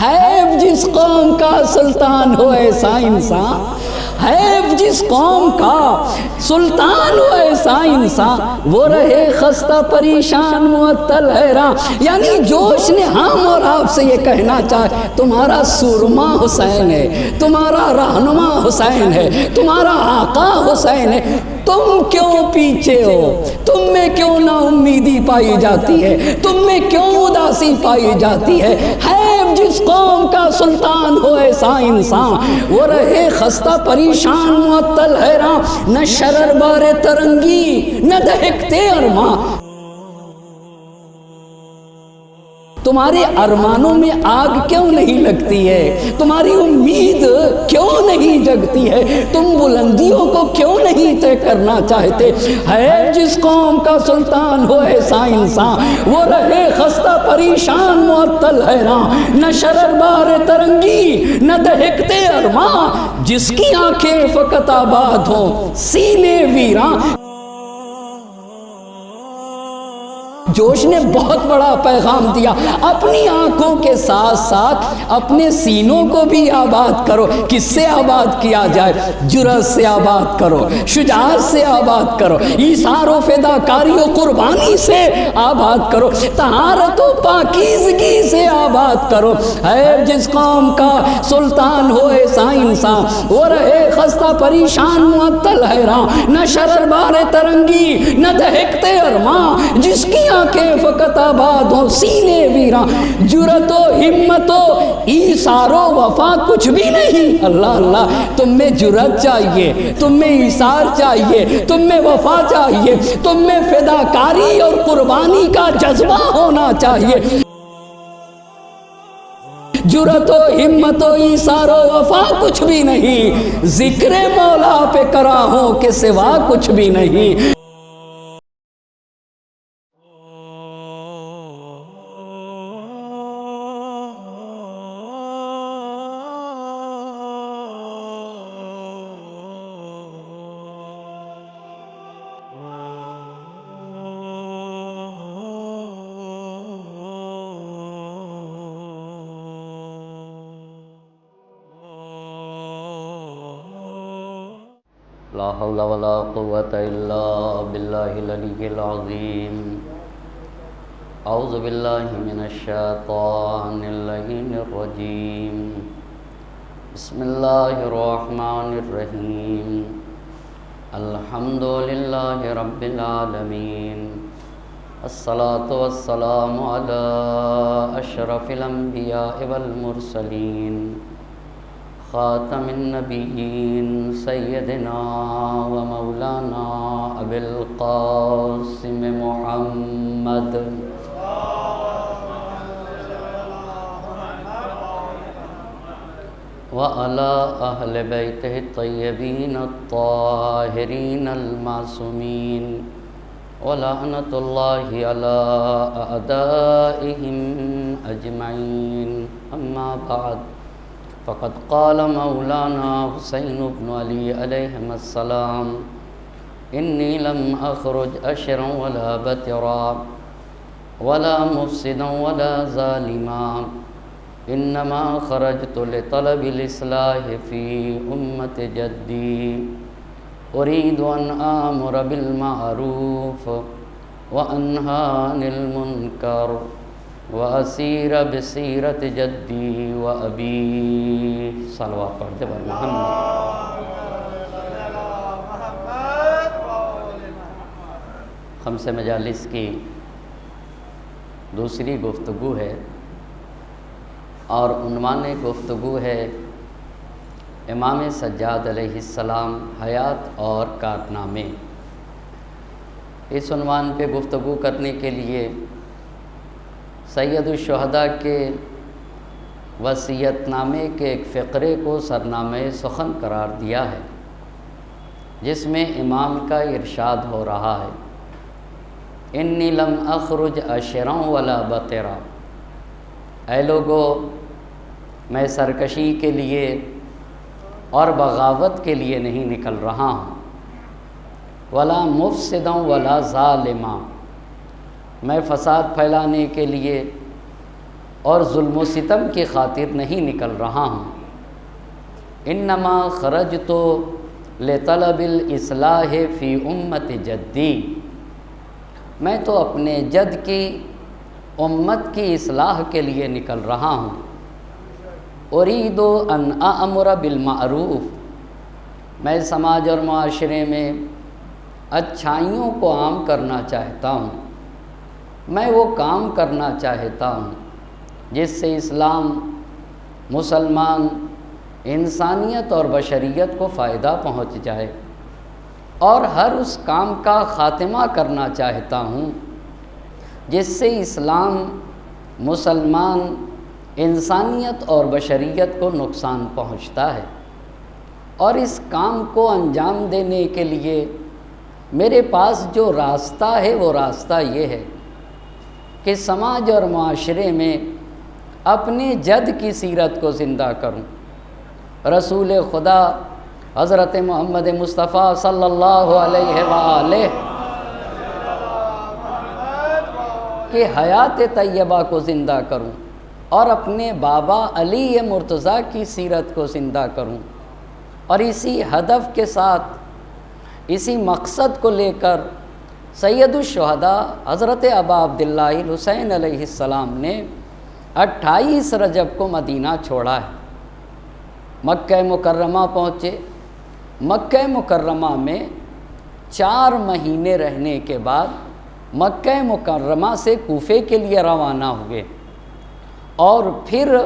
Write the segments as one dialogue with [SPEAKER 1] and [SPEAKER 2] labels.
[SPEAKER 1] ہے جس قوم کا سلطان ہو ایسا انسان، ہے جس قوم کا سلطان ہو ایسا انسان، وہ رہے خستہ پریشان معطل حیران۔ یعنی جوش نے ہم اور آپ سے یہ کہنا چاہے تمہارا سورما حسین ہے، تمہارا رہنما حسین ہے، تمہارا آقا حسین ہے، تم کیوں پیچھے ہو؟ تم میں کیوں نا امیدی پائی جاتی ہے؟ تم میں کیوں اداسی پائی جاتی ہے؟ جس قوم کا سلطان ہو ایسا انسان، وہ رہے خستہ پریشان معطل حیران، نہ شرر بار ترنگی نہ دہکتے ارماں۔ تمہارے ارمانوں میں آگ کیوں نہیں لگتی ہے؟ تمہاری امید کیوں نہیں جگتی ہے؟ تم بلندیوں کو کیوں نہیں طے کرنا چاہتے؟ ہے جس قوم کا سلطان ہو ایسا انسان، وہ رہے خستہ پریشان معطل حیران، نہ شرر بار ترنگی نہ دہکتے ارماں، جس کی آنکھیں فقط آباد ہوں سینے ویران۔ جوش نے بہت بڑا پیغام دیا، اپنی آنکھوں کے ساتھ ساتھ اپنے سینوں کو بھی آباد کرو۔ کس سے آباد کیا جائے؟ جرأت سے آباد کرو، شجاعت سے آباد کرو، ایثار و فداکاری و قربانی سے آباد کرو، طہارت و پاکیزگی سے آباد کرو۔ ہے جس قوم کا سلطان ہو ایسا انسان، وہ رہے خستہ پریشان معطل حیران، نہ شرر بار ترنگی نہ دہکتے ارماں، جس کی آنکھیں فقط آباد ہوں سینے ویران۔ جرأت و ہمت و ایثار و وفا کچھ بھی نہیں۔ اللہ اللہ، تم میں جرأت چاہیے، تم میں ایثار چاہیے، تم میں وفا چاہیے، تم میں فداکاری اور قربانی کا جذبہ ہونا چاہیے۔ جرأت و ہمت و ایثار و وفا کچھ بھی نہیں، ذکر مولا پہ کراہوں کے سوا کچھ بھی نہیں۔
[SPEAKER 2] لا حول ولا قوة الا باللہ العلی العظیم۔ اعوذ باللہ من الشیطان اللعین الرجیم۔ بسم اللہ الرحمن الرحیم۔ الحمد للہ رب العالمین، الصلاة والسلام علی اشرف الانبیاء والمرسلین، خاتم النبیین سیدنا و مولانا ابی القاسم محمد وعلی اہل بیتہ الطیبین الطاہرین المعصومین، ولعنۃ اللہ علی اعدائہم اجمعین۔ اما بعد، فقد قال مولانا حسین بن علی علیہ السلام: انی لم اخرج اشرا ولا بترا ولا مفسدا ولا ظالما، انما خرجت لطلب الاصلاح فی امت جدی، اريد ان آمر بالمعروف وانہی عن المنکر واسیر بسیرت جدی و ابی۔ صلوات پڑھتے بر محمد۔ خمس مجالس کی دوسری گفتگو ہے، اور عنوان گفتگو ہے امام سجاد علیہ السلام حیات اور کارنامے۔ اس عنوان پہ گفتگو کرنے کے لیے سید الشہداء کے وصیت نامے کے ایک فقرے کو سرنامہ سخن قرار دیا ہے، جس میں امام کا ارشاد ہو رہا ہے: انی لم اخرج اشرا ولا بطرا۔ اے لوگو، میں سرکشی کے لیے اور بغاوت کے لیے نہیں نکل رہا ہوں، ولا مفسدا ولا ظالما، میں فساد پھیلانے کے لیے اور ظلم و ستم کی خاطر نہیں نکل رہا ہوں۔ انما خرجت لطلب الاصلاح فی امت جدی، میں تو اپنے جد کی امت کی اصلاح کے لیے نکل رہا ہوں۔ ارید ان اامر بالمعروف، میں سماج اور معاشرے میں اچھائیوں کو عام کرنا چاہتا ہوں، میں وہ کام کرنا چاہتا ہوں جس سے اسلام، مسلمان، انسانیت اور بشریت کو فائدہ پہنچ جائے، اور ہر اس کام کا خاتمہ کرنا چاہتا ہوں جس سے اسلام، مسلمان، انسانیت اور بشریت کو نقصان پہنچتا ہے۔ اور اس کام کو انجام دینے کے لیے میرے پاس جو راستہ ہے وہ راستہ یہ ہے کہ سماج اور معاشرے میں اپنے جد کی سیرت کو زندہ کروں۔ رسول خدا حضرت محمد مصطفیٰ صلی اللہ علیہ وآلہ کہ حیات طیبہ کو زندہ کروں، اور اپنے بابا علی مرتضیٰ کی سیرت کو زندہ کروں، اور اسی ہدف کے ساتھ، اسی مقصد کو لے کر سید الشہداء حضرت ابا عبداللہ الحسین علیہ السلام نے 28 رجب کو مدینہ چھوڑا ہے، مکہ مکرمہ پہنچے۔ مکہ مکرمہ میں 4 مہینے رہنے کے بعد مکہ مکرمہ سے کوفے کے لیے روانہ ہوئے، اور پھر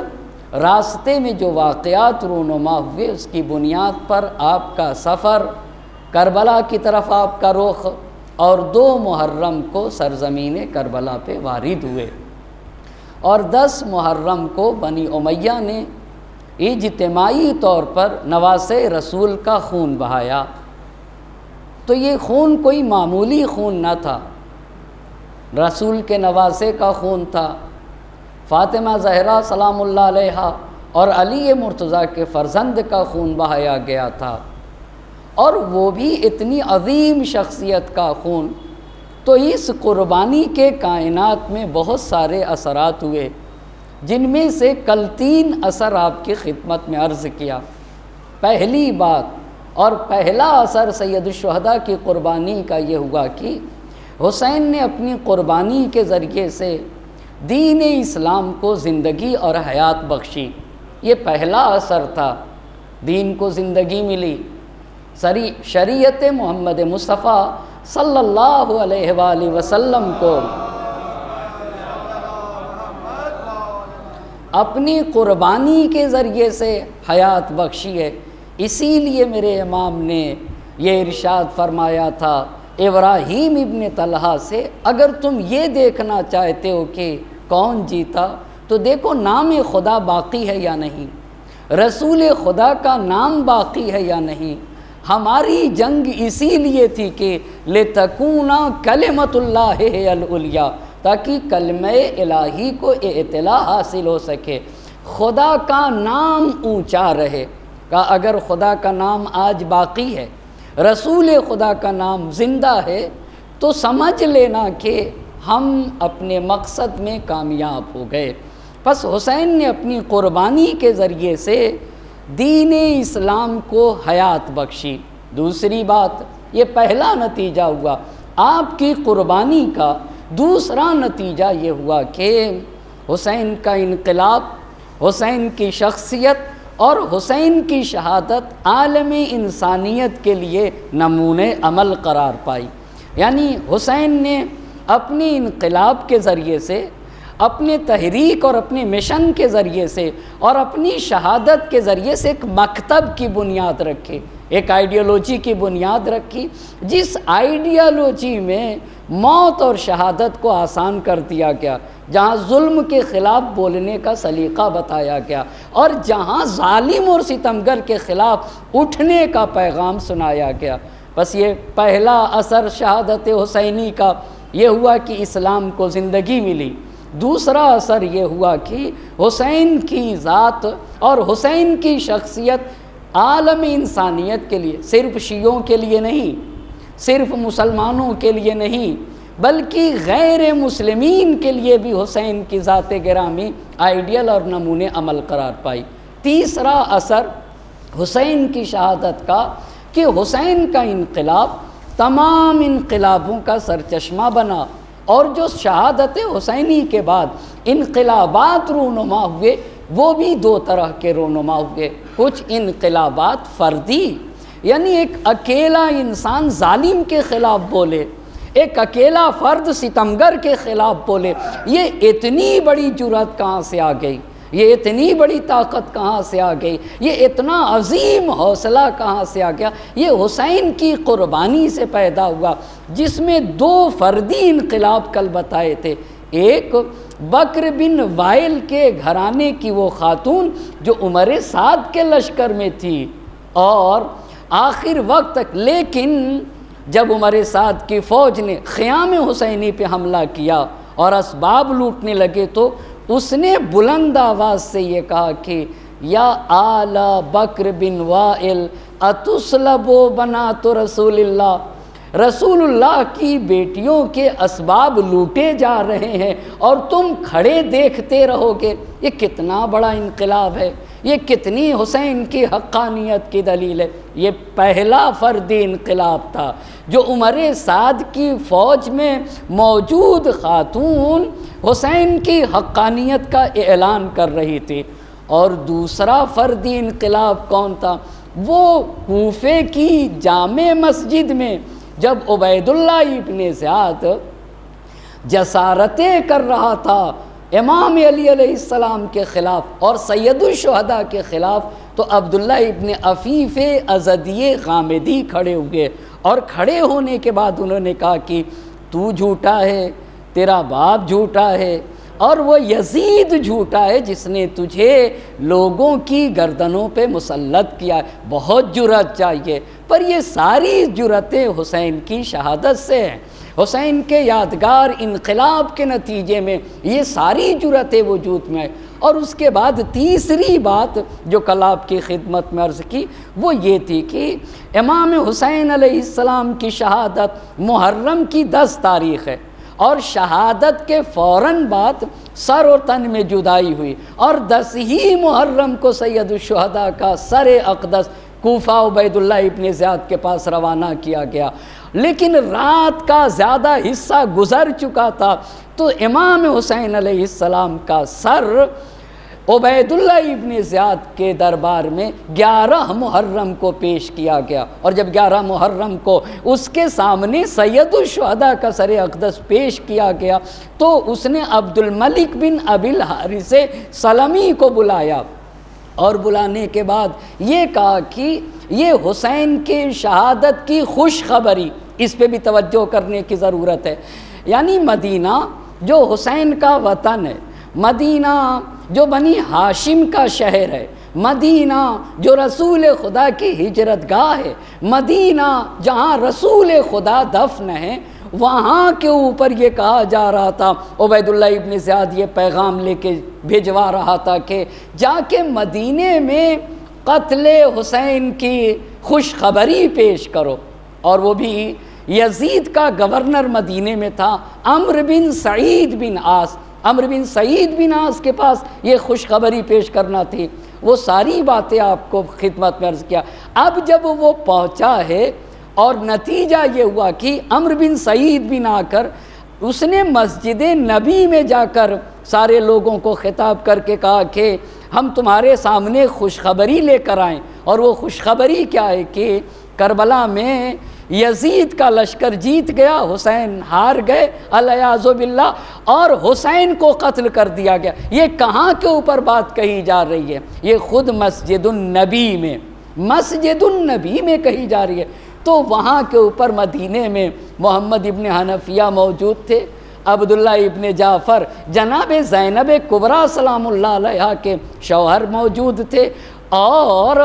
[SPEAKER 2] راستے میں جو واقعات رونما ہوئے اس کی بنیاد پر آپ کا سفر کربلا کی طرف، آپ کا رخ، اور 2 محرم کو سرزمین کربلا پہ وارد ہوئے، اور 10 محرم کو بنی امیہ نے اجتماعی طور پر نواسے رسول کا خون بہایا۔ تو یہ خون کوئی معمولی خون نہ تھا، رسول کے نواسے کا خون تھا، فاطمہ زہرا سلام اللہ علیہا اور علی مرتضیٰ کے فرزند کا خون بہایا گیا تھا، اور وہ بھی اتنی عظیم شخصیت کا خون۔ تو اس قربانی کے کائنات میں بہت سارے اثرات ہوئے، جن میں سے کل 3 اثر آپ کی خدمت میں عرض کیا۔ پہلی بات اور پہلا اثر سید الشہداء کی قربانی کا یہ ہوا کہ حسین نے اپنی قربانی کے ذریعے سے دین اسلام کو زندگی اور حیات بخشی۔ یہ پہلا اثر تھا، دین کو زندگی ملی، شریعت محمد مصطفیٰ صلی اللہ علیہ وآلہ وسلم کو اپنی قربانی کے ذریعے سے حیات بخشی ہے۔ اسی لیے میرے امام نے یہ ارشاد فرمایا تھا ابراہیم ابن طلحہ سے، اگر تم یہ دیکھنا چاہتے ہو کہ کون جیتا تو دیکھو نام خدا باقی ہے یا نہیں، رسول خدا کا نام باقی ہے یا نہیں۔ ہماری جنگ اسی لیے تھی کہ لِتَكُونَ کلمۃ اللہ العلیٰ، تاکہ کلمہ الہی کو اطلاع حاصل ہو سکے، خدا کا نام اونچا رہے۔ کہ اگر خدا کا نام آج باقی ہے، رسول خدا کا نام زندہ ہے، تو سمجھ لینا کہ ہم اپنے مقصد میں کامیاب ہو گئے۔ پس حسین نے اپنی قربانی کے ذریعے سے دین اسلام کو حیات بخشی۔ دوسری بات، یہ پہلا نتیجہ ہوا آپ کی قربانی کا۔ دوسرا نتیجہ یہ ہوا کہ حسین کا انقلاب، حسین کی شخصیت اور حسین کی شہادت عالم انسانیت کے لیے نمونۂ عمل قرار پائی۔ یعنی حسین نے اپنی انقلاب کے ذریعے سے، اپنے تحریک اور اپنے مشن کے ذریعے سے اور اپنی شہادت کے ذریعے سے ایک مکتب کی بنیاد رکھی، ایک آئیڈیالوجی کی بنیاد رکھی، جس آئیڈیالوجی میں موت اور شہادت کو آسان کر دیا گیا، جہاں ظلم کے خلاف بولنے کا سلیقہ بتایا گیا، اور جہاں ظالم اور ستمگر کے خلاف اٹھنے کا پیغام سنایا گیا۔ بس یہ پہلا اثر شہادت حسینی کا یہ ہوا کہ اسلام کو زندگی ملی۔ دوسرا اثر یہ ہوا کہ حسین کی ذات اور حسین کی شخصیت عالم انسانیت کے لیے، صرف شیعوں کے لیے نہیں، صرف مسلمانوں کے لیے نہیں،
[SPEAKER 1] بلکہ غیر مسلمین کے لیے بھی حسین کی ذات گرامی آئیڈیل اور نمونے عمل قرار پائی۔ تیسرا اثر حسین کی شہادت کا کہ حسین کا انقلاب تمام انقلابوں کا سرچشمہ بنا، اور جو شہادت حسینی کے بعد انقلابات رونما ہوئے وہ بھی دو طرح کے رونما ہوئے۔ کچھ انقلابات فردی، یعنی ایک اکیلا انسان ظالم کے خلاف بولے، ایک اکیلا فرد ستمگر کے خلاف بولے، یہ اتنی بڑی جرأت کہاں سے آ گئی، یہ اتنی بڑی طاقت کہاں سے آ گئی، یہ اتنا عظیم حوصلہ کہاں سے آ گیا؟ یہ حسین کی قربانی سے پیدا ہوا، جس میں دو فردی انقلاب کل بتائے تھے۔ ایک بکر بن وائل کے گھرانے کی وہ خاتون جو عمر سعد کے لشکر میں تھی اور آخر وقت تک، لیکن جب عمر سعد کی فوج نے خیام حسینی پہ حملہ کیا اور اسباب لوٹنے لگے تو اس نے بلند آواز سے یہ کہا کہ یا آل بکر بن وائل اتسلبوا بنات رسول اللہ، رسول اللہ کی بیٹیوں کے اسباب لوٹے جا رہے ہیں اور تم کھڑے دیکھتے رہو گے۔ یہ کتنا بڑا انقلاب ہے، یہ کتنی حسین کی حقانیت کی دلیل ہے۔ یہ پہلا فردی انقلاب تھا جو عمر سعد کی فوج میں موجود خاتون حسین کی حقانیت کا اعلان کر رہی تھی۔ اور دوسرا فردی انقلاب کون تھا؟ وہ کوفے کی جامع مسجد میں جب عبید اللہ ابن زیاد جسارتیں کر رہا تھا امام علی علیہ السلام کے خلاف اور سید الشہداء کے خلاف، تو عبداللہ ابن عفیف ازدی غامدی کھڑے ہوئے، اور کھڑے ہونے کے بعد انہوں نے کہا کہ تو جھوٹا ہے، تیرا باپ جھوٹا ہے، اور وہ یزید جھوٹا ہے جس نے تجھے لوگوں کی گردنوں پہ مسلط کیا ہے۔ بہت جرأت چاہیے، پر یہ ساری جرأتیں حسین کی شہادت سے ہیں۔ حسین کے یادگار انقلاب کے نتیجے میں یہ ساری جرأتیں وجود میں آئیں۔ اور اس کے بعد تیسری بات جو کل آپ کی خدمت میں عرض کی وہ یہ تھی کہ امام حسین علیہ السلام کی شہادت محرم کی 10 تاریخ ہے، اور شہادت کے فوراً بعد سر اور تن میں جدائی ہوئی، اور 10 ہی محرم کو سید الشہداء کا سر اقدس کوفہ عبید اللہ ابن زیاد کے پاس روانہ کیا گیا۔ لیکن رات کا زیادہ حصہ گزر چکا تھا، تو امام حسین علیہ السلام کا سر عبید اللہ ابن زیاد کے دربار میں 11 محرم کو پیش کیا گیا، اور جب 11 محرم کو اس کے سامنے سید الشہداء کا سر اقدس پیش کیا گیا تو اس نے عبد الملک بن ابی الحارث سلمی کو بلایا، اور بلانے کے بعد یہ کہا کہ یہ حسین کے شہادت کی خوشخبری، اس پہ بھی توجہ کرنے کی ضرورت ہے۔ یعنی مدینہ جو حسین کا وطن ہے، مدینہ جو بنی ہاشم کا شہر ہے، مدینہ جو رسول خدا کی ہجرت گاہ ہے، مدینہ جہاں رسول خدا دفن ہے، وہاں کے اوپر یہ کہا جا رہا تھا، عبید اللہ ابن زیاد یہ پیغام لے کے بھیجوا رہا تھا کہ جا کے مدینے میں قتل حسین کی خوشخبری پیش کرو، اور وہ بھی یزید کا گورنر مدینے میں تھا عمرو بن سعید بن عاص، عمرو بن سعید بن عاص کے پاس یہ خوشخبری پیش کرنا تھی۔ وہ ساری باتیں آپ کو خدمت میں عرض کیا۔ اب جب وہ پہنچا ہے اور نتیجہ یہ ہوا کہ عمرو بن سعید بن آ کر اس نے مسجد نبی میں جا کر سارے لوگوں کو خطاب کر کے کہا کہ ہم تمہارے سامنے خوشخبری لے کر آئیں، اور وہ خوشخبری کیا ہے کہ کربلا میں یزید کا لشکر جیت گیا، حسین ہار گئے الیاذ باللہ، اور حسین کو قتل کر دیا گیا۔ یہ کہاں کے اوپر بات کہی جا رہی ہے؟ یہ خود مسجد النبی میں، مسجد النبی میں کہی جا رہی ہے۔ تو وہاں کے اوپر مدینے میں محمد ابن حنفیہ موجود تھے، عبداللہ ابن جعفر جناب زینب کبریٰ سلام اللہ علیہا کے شوہر موجود تھے، اور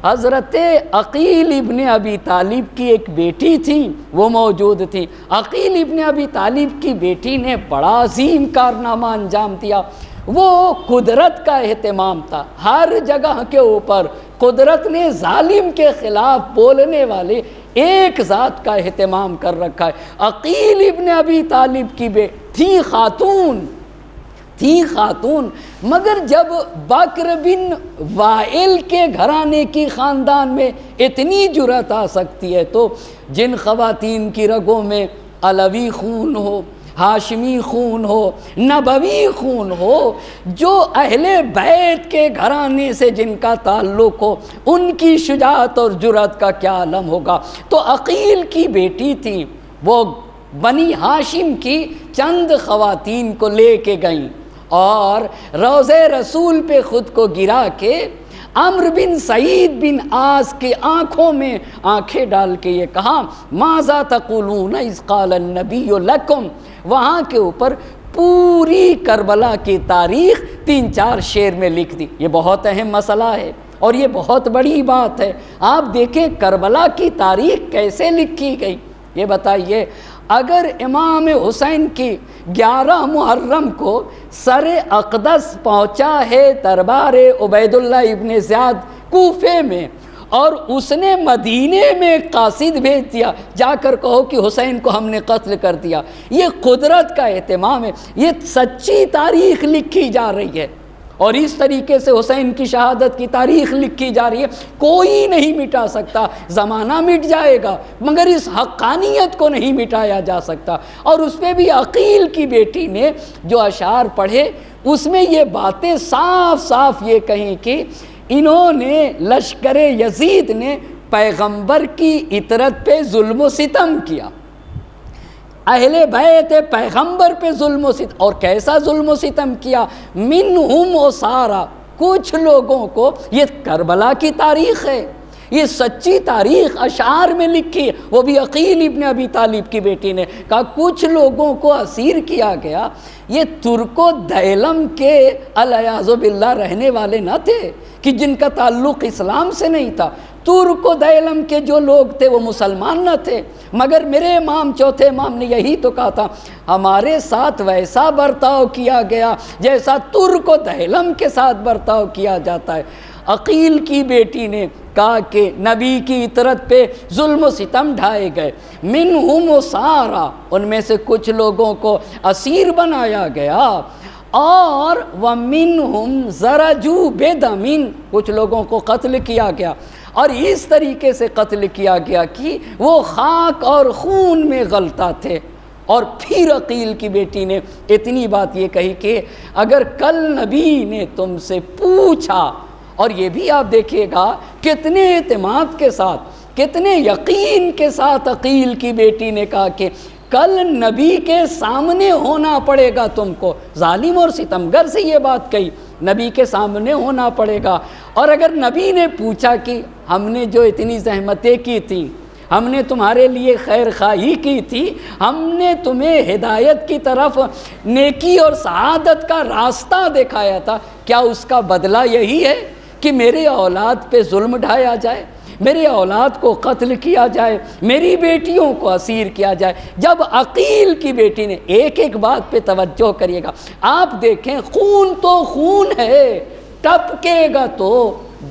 [SPEAKER 1] حضرت عقیل ابن ابی طالب کی ایک بیٹی تھی وہ موجود تھی۔ عقیل ابن ابی طالب کی بیٹی نے بڑا عظیم کارنامہ انجام دیا، وہ قدرت کا اہتمام تھا، ہر جگہ کے اوپر قدرت نے ظالم کے خلاف بولنے والے ایک ذات کا اہتمام کر رکھا ہے۔ عقیل ابن ابی طالب کی تھی خاتون، مگر جب بکر بن وائل کے گھرانے کی خاندان میں اتنی جرأت آ سکتی ہے تو جن خواتین کی رگوں میں علوی خون ہو، ہاشمی خون ہو، نبوی خون ہو، جو اہل بیت کے گھرانے سے جن کا تعلق ہو، ان کی شجاعت اور جرأت کا کیا عالم ہوگا۔ تو عقیل کی بیٹی تھی، وہ بنی ہاشم کی چند خواتین کو لے کے گئیں اور روضہ رسول پہ خود کو گرا کے عمرو بن سعید بن عاص کے آنکھوں میں آنکھیں ڈال کے یہ کہا ماذا تقولون اذ قال النبی لکم، وہاں کے اوپر پوری کربلا کی تاریخ 3-4 شعر میں لکھ دی۔ یہ بہت اہم مسئلہ ہے اور یہ بہت بڑی بات ہے۔ آپ دیکھیں کربلا کی تاریخ کیسے لکھی گئی، یہ بتائیے۔ اگر امام حسین کی 11 محرم کو سر اقدس پہنچا ہے دربار عبید اللہ ابن زیاد کوفے میں، اور اس نے مدینے میں قاصد بھیج دیا، جا کر کہو کہ حسین کو ہم نے قتل کر دیا، یہ قدرت کا اہتمام ہے، یہ سچی تاریخ لکھی جا رہی ہے، اور اس طریقے سے حسین کی شہادت کی تاریخ لکھی جا رہی ہے، کوئی نہیں مٹا سکتا۔ زمانہ مٹ جائے گا مگر اس حقانیت کو نہیں مٹایا جا سکتا۔ اور اس پہ بھی عقیل کی بیٹی نے جو اشعار پڑھے اس میں یہ باتیں صاف صاف یہ کہیں کہ انہوں نے لشکر یزید نے پیغمبر کی اطرت پہ ظلم و ستم کیا، اہل بیت پیغمبر پہ ظلم و ستم، اور کیسا ظلم و ستم کیا، منہم اسارا، کچھ لوگوں کو، یہ کربلا کی تاریخ ہے، یہ سچی تاریخ اشعار میں لکھی ہے، وہ بھی عقیل ابن ابی طالب کی بیٹی نے کہا کچھ لوگوں کو اسیر کیا گیا، یہ ترک و دیلم کے الیاذ باللہ رہنے والے نہ تھے کہ جن کا تعلق اسلام سے نہیں تھا، ترک و دیلم کے جو لوگ تھے وہ مسلمان نہ تھے، مگر میرے امام چوتھے امام نے یہی تو کہا تھا ہمارے ساتھ ویسا برتاؤ کیا گیا جیسا ترک و دیلم کے ساتھ برتاؤ کیا جاتا ہے۔ عقیل کی بیٹی نے کہا کہ نبی کی اطرت پہ ظلم و ستم ڈھائے گئے، منہم اسارا، ان میں سے کچھ لوگوں کو اسیر بنایا گیا، اور وَمِنْهُمْ زَرَجُوا بِدَمٍ، کچھ لوگوں کو قتل کیا گیا، اور اس طریقے سے قتل کیا گیا کہ وہ خاک اور خون میں غلطہ تھے۔ اور پھر عقیل کی بیٹی نے اتنی بات یہ کہی کہ اگر کل نبی نے تم سے پوچھا، اور یہ بھی آپ دیکھیے گا کتنے اعتماد کے ساتھ، کتنے یقین کے ساتھ عقیل کی بیٹی نے کہا کہ کل نبی کے سامنے ہونا پڑے گا تم کو، ظالم اور ستمگر سے یہ بات کہی، نبی کے سامنے ہونا پڑے گا، اور اگر نبی نے پوچھا کہ ہم نے جو اتنی زحمتیں کی تھیں، ہم نے تمہارے لیے خیر خواہی کی تھی، ہم نے تمہیں ہدایت کی طرف، نیکی اور سعادت کا راستہ دکھایا تھا، کیا اس کا بدلہ یہی ہے کہ میرے اولاد پہ ظلم ڈھایا جائے، میرے اولاد کو قتل کیا جائے، میری بیٹیوں کو اسیر کیا جائے؟ جب عقیل کی بیٹی نے ایک بات پہ توجہ کریے گا، آپ دیکھیں خون تو خون ہے، ٹپکے گا تو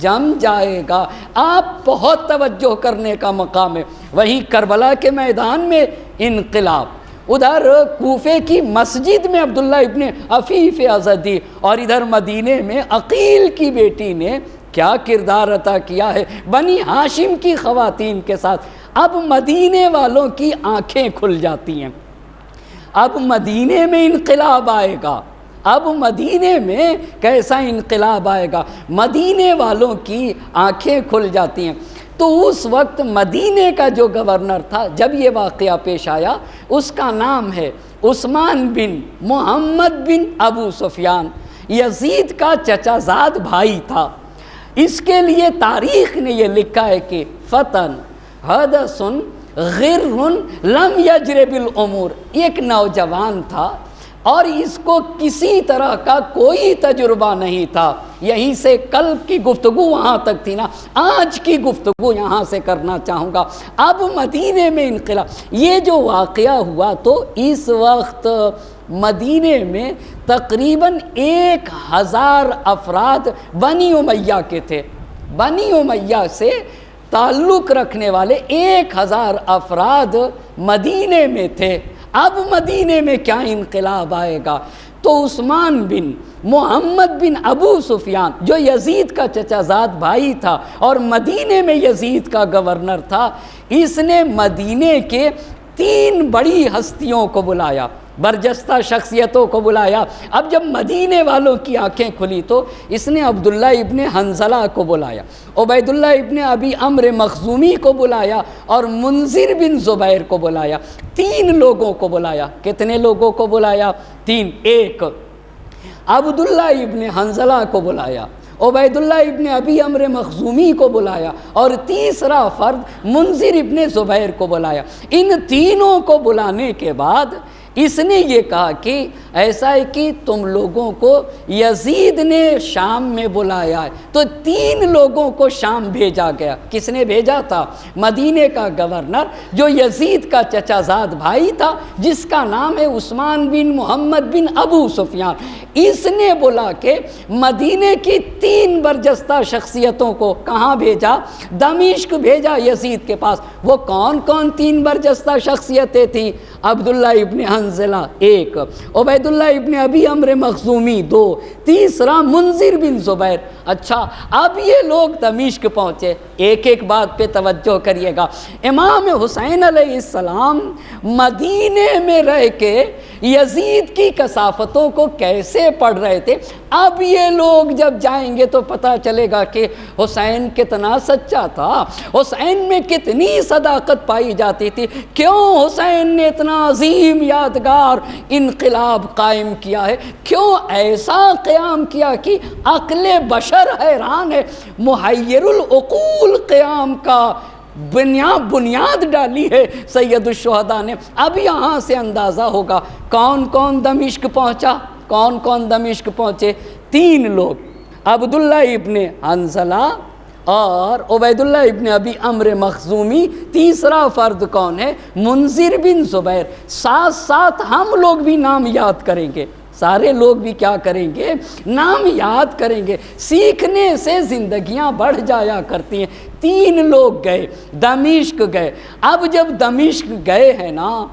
[SPEAKER 1] جم جائے گا، آپ بہت توجہ کرنے کا مقام ہے۔ وہیں کربلا کے میدان میں انقلاب، ادھر کوفے کی مسجد میں عبداللہ ابن عفیف ازدی، اور ادھر مدینے میں عقیل کی بیٹی نے کیا کردار عطا کیا ہے بنی ہاشم کی خواتین کے ساتھ۔ اب مدینے والوں کی آنکھیں کھل جاتی ہیں، اب مدینے میں انقلاب آئے گا، اب مدینے میں کیسا انقلاب آئے گا، مدینے والوں کی آنکھیں کھل جاتی ہیں۔ تو اس وقت مدینے کا جو گورنر تھا، جب یہ واقعہ پیش آیا، اس کا نام ہے عثمان بن محمد بن ابو سفیان، یزید کا چچا زاد بھائی تھا۔ اس کے لیے تاریخ نے یہ لکھا ہے کہ فتن حدث غر لم یجر بالامور، ایک نوجوان تھا اور اس کو کسی طرح کا کوئی تجربہ نہیں تھا۔ یہیں سے کل کی گفتگو وہاں تک تھی نا، آج کی گفتگو یہاں سے کرنا چاہوں گا۔ اب مدینے میں انقلاب، یہ جو واقعہ ہوا تو اس وقت مدینے میں تقریباً 1000 افراد بنی امیہ کے تھے، بنی امیہ سے تعلق رکھنے والے 1000 افراد مدینے میں تھے۔ اب مدینے میں کیا انقلاب آئے گا؟ تو عثمان بن محمد بن ابو سفیان جو یزید کا چچا زاد بھائی تھا اور مدینے میں یزید کا گورنر تھا، اس نے مدینے کے 3 بڑی ہستیوں کو بلایا، برجستہ شخصیتوں کو بلایا۔ اب جب مدینے والوں کی آنکھیں کھلی تو اس نے عبداللہ ابن حنظلہ کو بلایا، عبید اللہ ابن ابی عمرو مخزومی کو بلایا اور منذر بن زبیر کو بلایا۔ 3 لوگوں کو بلایا۔ کتنے لوگوں کو بلایا؟ 3۔ ایک عبداللہ ابن حنظلہ کو بلایا، عبید اللہ ابن ابی عمرو مخزومی کو بلایا اور تیسرا فرد منذر ابن زبیر کو بلایا۔ ان تینوں کو بلانے کے بعد اس نے یہ کہا کہ ایسا ہے کہ تم لوگوں کو یزید نے شام میں بلایا ہے، تو 3 لوگوں کو شام بھیجا گیا۔ کس نے بھیجا تھا؟ مدینے کا گورنر جو یزید کا چچا زاد بھائی تھا، جس کا نام ہے عثمان بن محمد بن ابو سفیان۔ اس نے بلا کے مدینے کی 3 برجستہ شخصیتوں کو کہاں بھیجا؟ دمشق بھیجا، یزید کے پاس۔ وہ کون کون 3 برجستہ شخصیتیں تھیں؟ عبداللہ ابن حنظلہ 1، عبید اللہ ابن ابی عمرو مخزومی 2، تیسرا منذر بن زبیر۔ اچھا، اب یہ لوگ دمشق پہنچے۔ ایک ایک بات پہ توجہ کریے گا۔ امام حسین علیہ السلام مدینے میں رہ کے یزید کی کثافتوں کو کیسے پڑھ رہے تھے؟ اب یہ لوگ جب جائیں گے تو پتہ چلے گا کہ حسین کتنا سچا تھا، حسین میں کتنی صداقت پائی جاتی تھی، کیوں حسین نے اتنا عظیم یادگار انقلاب قائم کیا ہے، کیوں ایسا قیام کیا کہ عقل بشر حیران ہے۔ محیر العقول قیام کا بنیاد ڈالی ہے سید الشہداء نے۔ اب یہاں سے اندازہ ہوگا کون کون دمشق پہنچا، کون کون دمشق پہنچے۔ 3 لوگ، عبداللہ ابن حنظلہ اور عبید اللہ ابن ابی عمرو مخزومی، تیسرا فرد کون ہے؟ منذر بن زبیر۔ ساتھ ساتھ ہم لوگ بھی نام یاد کریں گے، سارے لوگ بھی کیا کریں گے؟ نام یاد کریں گے۔ سیکھنے سے زندگیاں بڑھ جایا کرتی ہیں۔ 3 لوگ گئے، دمشق گئے۔ اب جب دمشق گئے ہیں نا،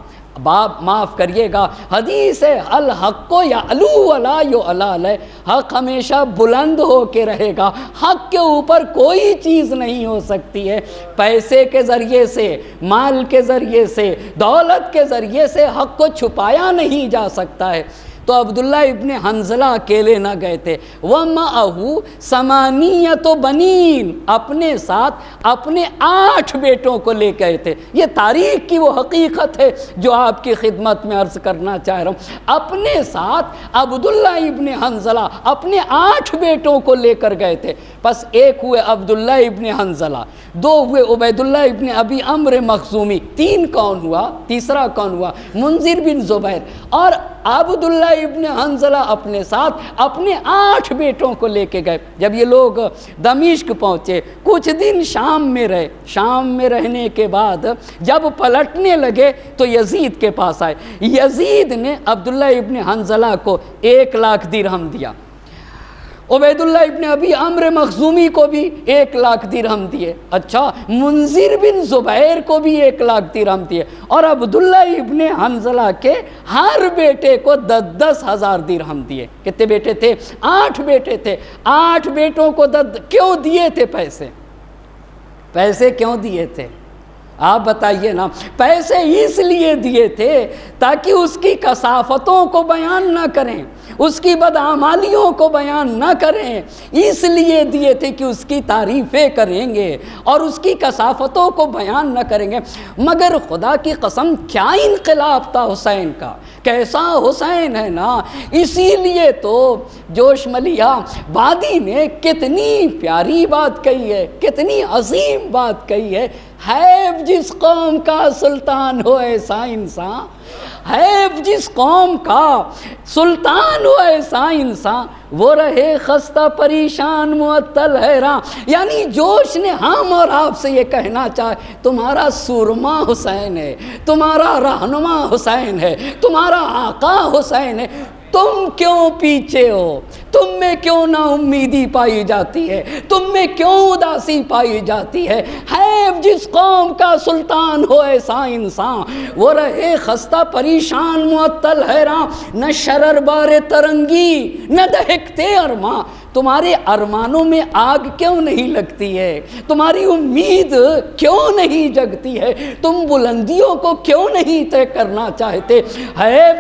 [SPEAKER 1] باپ معاف کریے گا، حدیث ہے الحق یعلو ولا یعلی علیہ، حق ہمیشہ بلند ہو کے رہے گا، حق کے اوپر کوئی چیز نہیں ہو سکتی ہے۔ پیسے کے ذریعے سے، مال کے ذریعے سے، دولت کے ذریعے سے حق کو چھپایا نہیں جا سکتا ہے۔ تو عبداللہ ابن حنظلہ اکیلے نہ گئے تھے، وَمَعَهُ 8 بنین، اپنے ساتھ اپنے 8 بیٹوں کو لے گئے تھے۔ یہ تاریخ کی وہ حقیقت ہے جو آپ کی خدمت میں عرض کرنا چاہ رہا ہوں۔ اپنے ساتھ عبداللہ ابن حنظلہ اپنے 8 بیٹوں کو لے کر گئے تھے۔ پس ایک ہوئے عبداللہ ابن حنظلہ، 2 ہوئے عبید اللہ ابن ابی عمرو مخزومی، 3 کون ہوا؟ تیسرا کون ہوا؟ منذر بن زبیر۔ اور عبداللہ ابن حنظلہ اپنے ساتھ اپنے 8 بیٹوں کو لے کے گئے۔ جب یہ لوگ دمشق پہنچے، کچھ دن شام میں رہے، شام میں رہنے کے بعد جب پلٹنے لگے تو یزید کے پاس آئے۔ یزید نے عبداللہ ابن حنظلہ کو 1 لاکھ درہم دیا، عبید اللہ ابن ابی عمرو مخزومی کو بھی 1 لاکھ درہم دیے۔ اچھا، منذر بن زبیر کو بھی 1 لاکھ درہم دیے، اور عبداللہ ابن حنظلہ کے ہر بیٹے کو 10 ہزار درہم دیے۔ کتنے بیٹے تھے؟ 8 بیٹے تھے۔ 8 بیٹوں کو کیوں دیے تھے پیسے؟ پیسے کیوں دیے تھے؟ آپ بتائیے نا۔ پیسے اس لیے دیے تھے تاکہ اس کی کثافتوں کو بیان نہ کریں، اس کی بدعمالیوں کو بیان نہ کریں، اس لیے دیے تھے کہ اس کی تعریفیں کریں گے اور اس کی کثافتوں کو بیان نہ کریں گے۔ مگر خدا کی قسم کیا انقلاب تھا حسین کا، کیسا حسین ہے نا۔ اسی لیے تو جوش ملیحہ بادی نے کتنی پیاری بات کہی ہے، کتنی عظیم بات کہی ہے۔ حیف جس قوم کا سلطان ہو ایسا انسان، حیف جس قوم کا سلطان ہو ایسا انسان، وہ رہے خستہ پریشان معطل حیران۔ یعنی جوش نے ہم اور آپ سے یہ کہنا چاہے، تمہارا سورما حسین ہے، تمہارا رہنما حسین ہے، تمہارا آقا حسین ہے، تم کیوں پیچھے ہو؟ تم میں کیوں نا امیدی پائی جاتی ہے؟ تم میں کیوں اداسی پائی جاتی ہے؟ جس قوم کا سلطان ہو ایسا انسان، وہ رہے خستہ پریشان معطل حیران، نہ شرر بار ترنگی نہ دہکتے ارماں۔ تمہارے ارمانوں میں آگ کیوں نہیں لگتی ہے؟ تمہاری امید کیوں نہیں جگتی ہے؟ تم بلندیوں کو کیوں نہیں طے کرنا چاہتے؟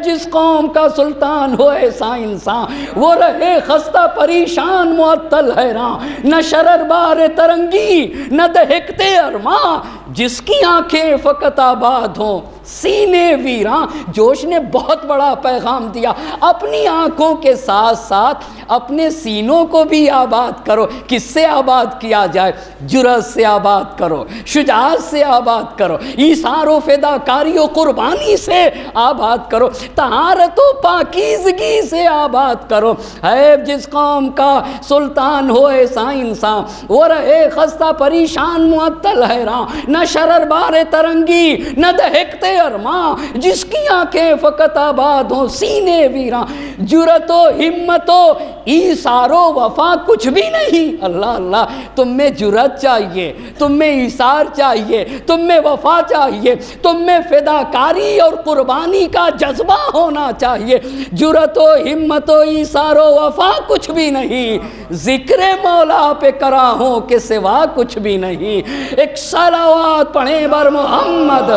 [SPEAKER 1] جس قوم کا سلطان ہو ایسا انسان، وہ رہے خستہ پریشان معطل حیران، نہ شرر بار ترنگی نہ دہکتے ارماں، جس کی آنکھیں فقط آباد ہوں سینے ویراں۔ جوش نے بہت بڑا پیغام دیا، اپنی آنکھوں کے ساتھ ساتھ اپنے سینوں کو بھی آباد کرو۔ کس سے آباد کیا جائے؟ جرأت سے آباد کرو، شجاعت سے آباد کرو، ایثار و فداکاری و قربانی سے آباد کرو، طہارت و پاکیزگی سے آباد کرو۔ جس قوم کا سلطان ہو ایسا انسان، وہ رہے خستہ پریشان معطل حیران، نہ شرر بار ترنگی نہ دہکتے ارماں، جس کی آنکھیں فقط آباد ہوں سینے ویراں۔ جرأت و ہمت و ایثار و وفا کچھ بھی نہیں۔ اللہ اللہ، تم میں جرأت چاہیے، تم میں ایثار چاہیے، تم میں وفا چاہیے، تم میں فداکاری اور قربانی کا جذبہ ہونا چاہیے۔ جرأت و ہمت و ایثار و وفا کچھ بھی نہیں، ذکر مولا پہ کراہوں کے سوا کچھ بھی نہیں۔ ایک صلوات پڑھیں بر محمد۔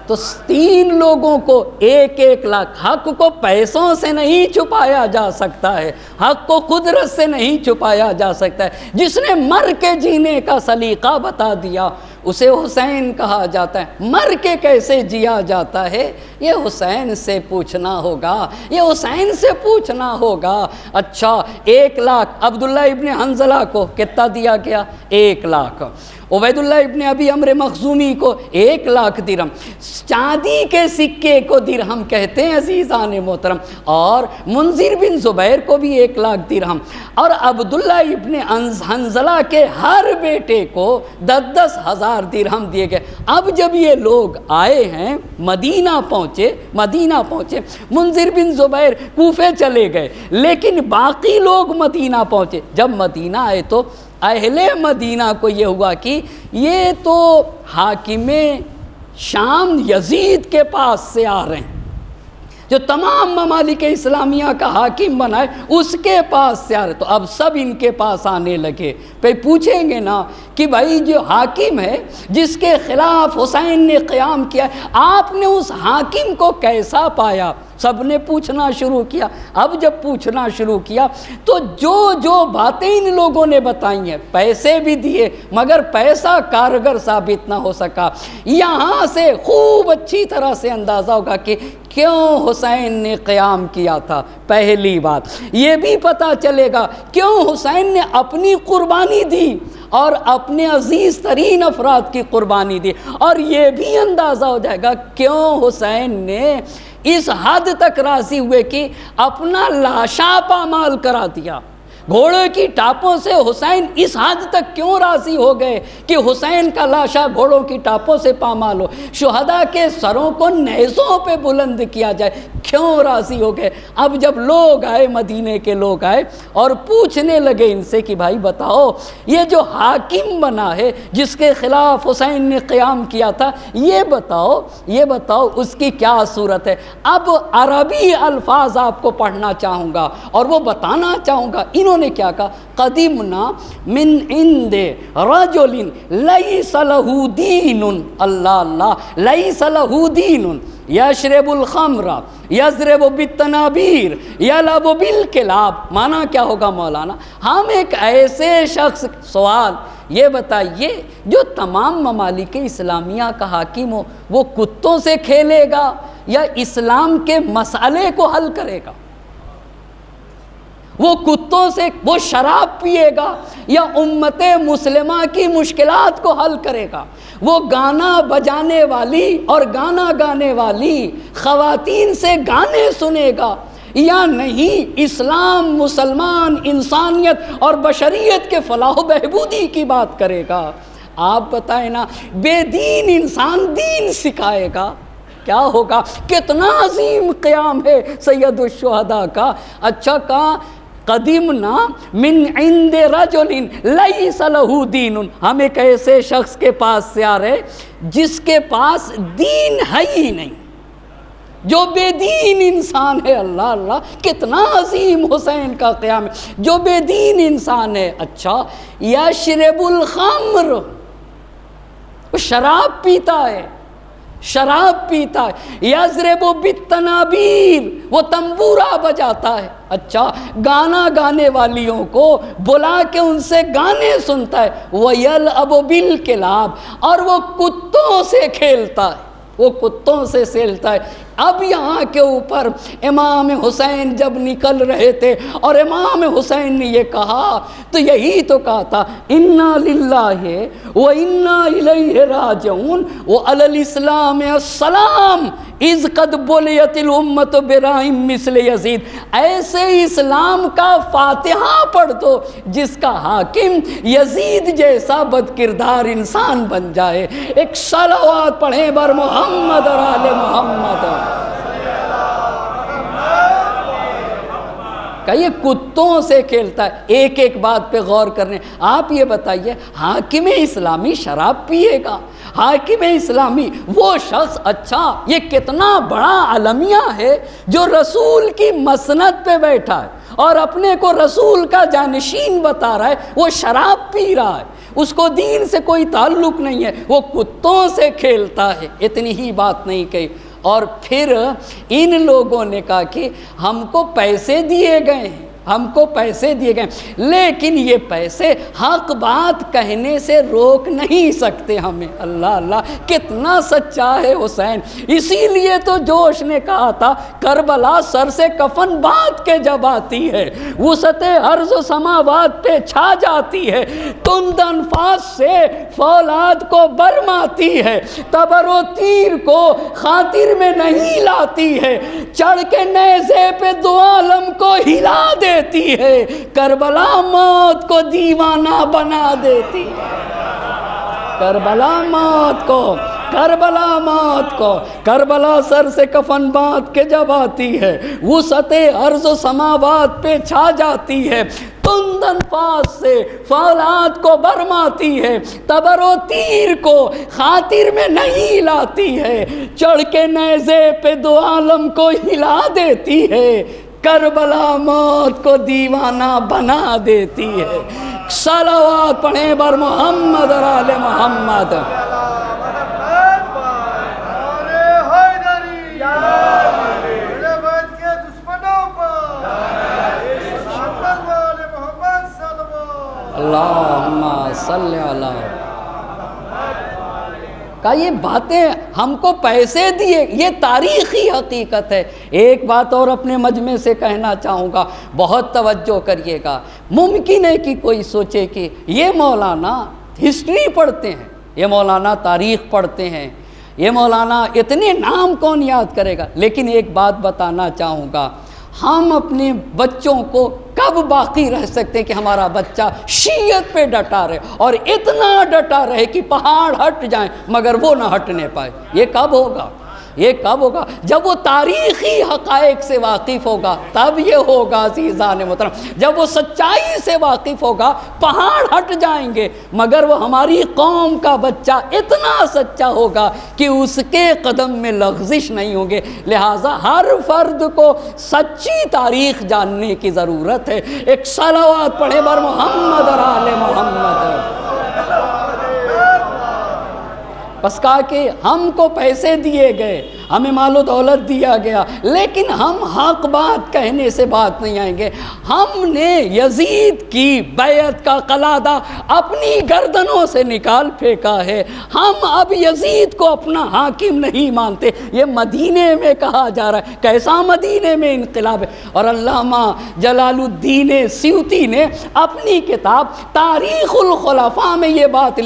[SPEAKER 1] تو 3 لوگوں کو 1-1 لاکھ، حق کو پیسوں سے نہیں چھپایا جا سکتا ہے، حق کو قدرت سے نہیں چھپایا جا سکتا ہے۔ جس نے مر کے جینے کا سلیقہ بتا دیا اسے حسین کہا جاتا ہے۔ مر کے کیسے جیا جاتا ہے یہ حسین سے پوچھنا ہوگا، یہ حسین سے پوچھنا ہوگا۔ اچھا 1 لاکھ عبداللہ ابن حنظلہ کو کتنا دیا گیا؟ 1 لاکھ۔ عبید اللہ ابن ابی عمرو مخزومی کو 1 لاکھ درہم۔ چاندی کے سکے کو درہم کہتے ہیں عزیزان محترم، اور منذر بن زبیر کو بھی 1 لاکھ درہم، اور عبداللہ ابن حنظلہ کے ہر بیٹے کو 10-10 ہزار درہم دیے گئے۔ اب جب یہ لوگ آئے ہیں مدینہ پہنچے، منذر بن زبیر کوفے چلے گئے، لیکن باقی لوگ مدینہ پہنچے۔ جب مدینہ آئے تو اہل مدینہ کو یہ ہوا کہ یہ تو حاکم شام یزید کے پاس سے آ رہے ہیں، جو تمام ممالک اسلامیہ کا حاکم بنا ہے اس کے پاس سے آ رہے، تو اب سب ان کے پاس آنے لگے۔ پھر پوچھیں گے نا کہ بھائی جو حاکم ہے جس کے خلاف حسین نے قیام کیا، آپ نے اس حاکم کو کیسا پایا؟ سب نے پوچھنا شروع کیا۔ اب جب پوچھنا شروع کیا تو جو باتیں ان لوگوں نے بتائی ہیں، پیسے بھی دیے مگر پیسہ کارگر ثابت نہ ہو سکا۔ یہاں سے خوب اچھی طرح سے اندازہ ہوگا کہ کیوں حسین نے قیام کیا تھا۔ پہلی بات یہ بھی پتہ چلے گا کیوں حسین نے اپنی قربانی دی اور اپنے عزیز ترین افراد کی قربانی دی، اور یہ بھی اندازہ ہو جائے گا کیوں حسین نے اس حد تک راضی ہوئے کہ اپنا لاشا پامال کرا دیا۔ گھوڑے کی ٹاپوں سے حسین اس حد تک کیوں راضی ہو گئے کہ حسین کا لاشا گھوڑوں کی ٹاپوں سے پامال ہو، شہداء کے سروں کو نیزوں پہ بلند کیا جائے، کیوں راضی ہو گئے؟ اب جب لوگ آئے، مدینے کے لوگ آئے اور پوچھنے لگے ان سے کہ بھائی بتاؤ یہ جو حاکم بنا ہے جس کے خلاف حسین نے قیام کیا تھا، یہ بتاؤ اس کی کیا صورت ہے؟ اب عربی الفاظ آپ کو پڑھنا چاہوں گا اور وہ بتانا چاہوں گا۔ انہوں نے کیا کہا؟ قدیمنا من عند رجل لیس لہ دین، اللہ اللہ، لیس لہ دین یشرب الخمر یضرب بالتنابیر یلعب بالکلاب۔ معنی کیا ہوگا مولانا؟ ہم ایک ایسے شخص، سوال یہ بتائیے جو تمام ممالک اسلامیہ کا حاکم ہو، وہ کتوں سے کھیلے گا یا اسلام کے مسئلے کو حل کرے گا؟ وہ کتوں سے وہ شراب پیے گا یا امت مسلمہ کی مشکلات کو حل کرے گا؟ وہ گانا بجانے والی اور گانا گانے والی خواتین سے گانے سنے گا یا نہیں اسلام، مسلمان، انسانیت اور بشریت کے فلاح و بہبودی کی بات کرے گا؟ آپ بتائیں نا، بے دین انسان دین سکھائے گا، کیا ہوگا؟ کتنا عظیم قیام ہے سید الشہداء کا۔ اچھا کہا قدمنا من عند رجل لیس لہ دین، ہم ایک ایسے شخص کے پاس سے آ رہے جس کے پاس دین ہے ہی نہیں، جو بے دین انسان ہے۔ اللہ اللہ، کتنا عظیم حسین کا قیام ہے، جو بے دین انسان ہے۔ اچھا، یشرب الخمر، وہ شراب پیتا ہے، شراب پیتا ہے۔ یضرب بالتنابیر، وہ تنبورہ بجاتا ہے۔ اچھا، گانا گانے والیوں کو بلا کے ان سے گانے سنتا ہے۔ وَيَلْعَبُ بِالْكِلَابِ، اور وہ کتوں سے کھیلتا ہے، وہ کتوں سے کھیلتا ہے۔ اب یہاں کے اوپر امام حسین جب نکل رہے تھے اور امام حسین نے یہ کہا تو یہی تو کہا تھا، اِنَّا لِلَّهِ وَإِنَّا إِلَيْهِ راجعون، وَعَلَى الْإِسْلَامِ السَّلَامُ اِذْ قَدْ بُلِيَتِ الْأُمَّةُ بِرَائِمْ مِثْلِ یزید۔ ایسے اسلام کا فاتحہ پڑھ دو جس کا حاکم یزید جیسا بد کردار انسان بن جائے۔ ایک صلوات پڑھیں بر محمد اور آل محمد۔ کہ یہ کتوں سے کھیلتا ہے۔ ایک ایک بات پہ غور کرنے، آپ یہ بتائیے، حاکم اسلامی شراب پیے گا؟ حاکم اسلامی وہ شخص، اچھا یہ کتنا بڑا المیہ ہے جو رسول کی مسند پہ بیٹھا ہے اور اپنے کو رسول کا جانشین بتا رہا ہے، وہ شراب پی رہا ہے، اس کو دین سے کوئی تعلق نہیں ہے، وہ کتوں سے کھیلتا ہے۔ اتنی ہی بات نہیں کہی، اور پھر ان لوگوں نے کہا کہ ہم کو پیسے دیے گئے ہیں، ہم کو پیسے دیے گئے، لیکن یہ پیسے حق بات کہنے سے روک نہیں سکتے ہمیں۔ اللہ اللہ، کتنا سچا ہے حسین۔ اسی لیے تو جوش نے کہا تھا کربلا سر سے کفن باندھ کے جب آتی ہے، وسعت ارض و سماوات پہ چھا جاتی ہے، تند انفاس سے فولاد کو برماتی ہے، تبر و تیر کو خاطر میں نہیں لاتی ہے، چڑھ کے نیزے پہ دو عالم کو ہلا دیتی ہے، کربلا موت کو دیوانہ بنا دیتی ہے۔ کربلا موت کو، کربلا موت کو، کربلا سر سے کفن باندھ کے جب آتی ہے، وسعت ارض و سماوات پہ چھا جاتی ہے، تند انفاس سے فولاد کو برماتی ہے، تبر و تیر کو خاطر میں نہیں لاتی ہے، چڑھ کے نیزے پہ دو عالم کو ہلا دیتی ہے، کربلا موت کو دیوانہ بنا دیتی ہے۔ صلوات پڑھیں بر محمد اور آل محمد۔ اللہم صلی علی۔ کہ یہ باتیں ہم کو پیسے دیے، یہ تاریخی حقیقت ہے۔ ایک بات اور اپنے مجمع سے کہنا چاہوں گا، بہت توجہ کریے گا۔ ممکن ہے کہ کوئی سوچے کہ یہ مولانا ہسٹری پڑھتے ہیں، یہ مولانا تاریخ پڑھتے ہیں، یہ مولانا اتنے نام کون یاد کرے گا؟ لیکن ایک بات بتانا چاہوں گا، ہم اپنے بچوں کو کب باقی رہ سکتے کہ ہمارا بچہ شیعت پہ ڈٹا رہے اور اتنا ڈٹا رہے کہ پہاڑ ہٹ جائیں مگر وہ نہ ہٹنے پائے؟ یہ کب ہوگا؟ یہ کب ہوگا؟ جب وہ تاریخی حقائق سے واقف ہوگا تب یہ ہوگا عزیزان محترم۔ جب وہ سچائی سے واقف ہوگا پہاڑ ہٹ جائیں گے، مگر وہ ہماری قوم کا بچہ اتنا سچا ہوگا کہ اس کے قدم میں لغزش نہیں ہوں گے۔ لہٰذا ہر فرد کو سچی تاریخ جاننے کی ضرورت ہے۔ ایک صلوات پڑھے بر محمد اور آل محمد۔ بس کہا کہ ہم کو پیسے دیے گئے، ہمیں مال و دولت دیا گیا، لیکن ہم حق بات کہنے سے بات نہیں آئیں گے۔ ہم نے یزید کی بیعت کا قلادہ اپنی گردنوں سے نکال پھینکا ہے، ہم اب یزید کو اپنا حاکم نہیں مانتے۔ یہ مدینے میں کہا جا رہا ہے، کیسا مدینے میں انقلاب ہے۔ اور علامہ جلال الدین سیوطی نے اپنی کتاب تاریخ الخلفاء میں یہ بات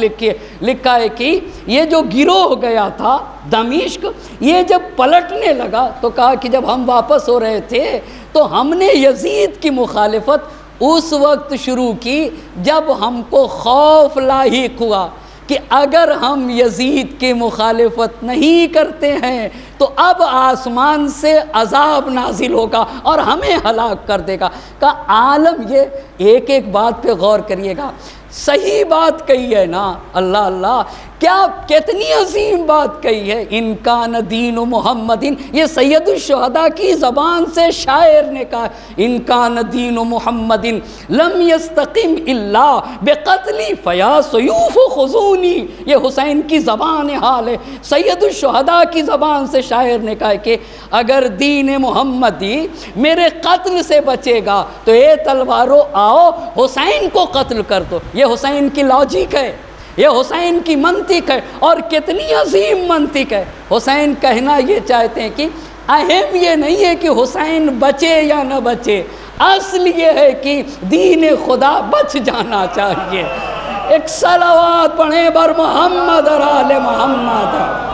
[SPEAKER 1] لکھا ہے کہ یہ جو گروہ گیا تھا دمشق، یہ جب پلٹنے لگا تو کہا کہ جب ہم واپس ہو رہے تھے تو ہم نے یزید کی مخالفت اس وقت شروع کی جب ہم کو خوف لاحق ہوا کہ اگر ہم یزید کی مخالفت نہیں کرتے ہیں تو اب آسمان سے عذاب نازل ہوگا اور ہمیں ہلاک کر دے گا۔ کہ عالم یہ ایک ایک بات پہ غور کریے گا، صحیح بات کہی ہے نا، اللہ اللہ، کیا کتنی عظیم بات کہی ہے۔ ان کان دین محمد، یہ سید الشہداء کی زبان سے شاعر نے کہا، ان کان دین محمد لم یستقم الا بقتلی فیا سیوف خذونی، یہ حسین کی زبان حال ہے، سید الشہداء کی زبان سے شاعر نے کہا کہ اگر دین محمدی میرے قتل سے بچے گا تو اے تلوارو آؤ حسین کو قتل کر دو۔ یہ حسین کی لاجک ہے، یہ حسین کی منطق ہے، اور کتنی عظیم منطق ہے۔ حسین کہنا یہ چاہتے ہیں کہ اہم یہ نہیں ہے کہ حسین بچے یا نہ بچے، اصل یہ ہے کہ دین خدا بچ جانا چاہیے۔ ایک صلوات پڑھیں بر محمد اور آل محمد۔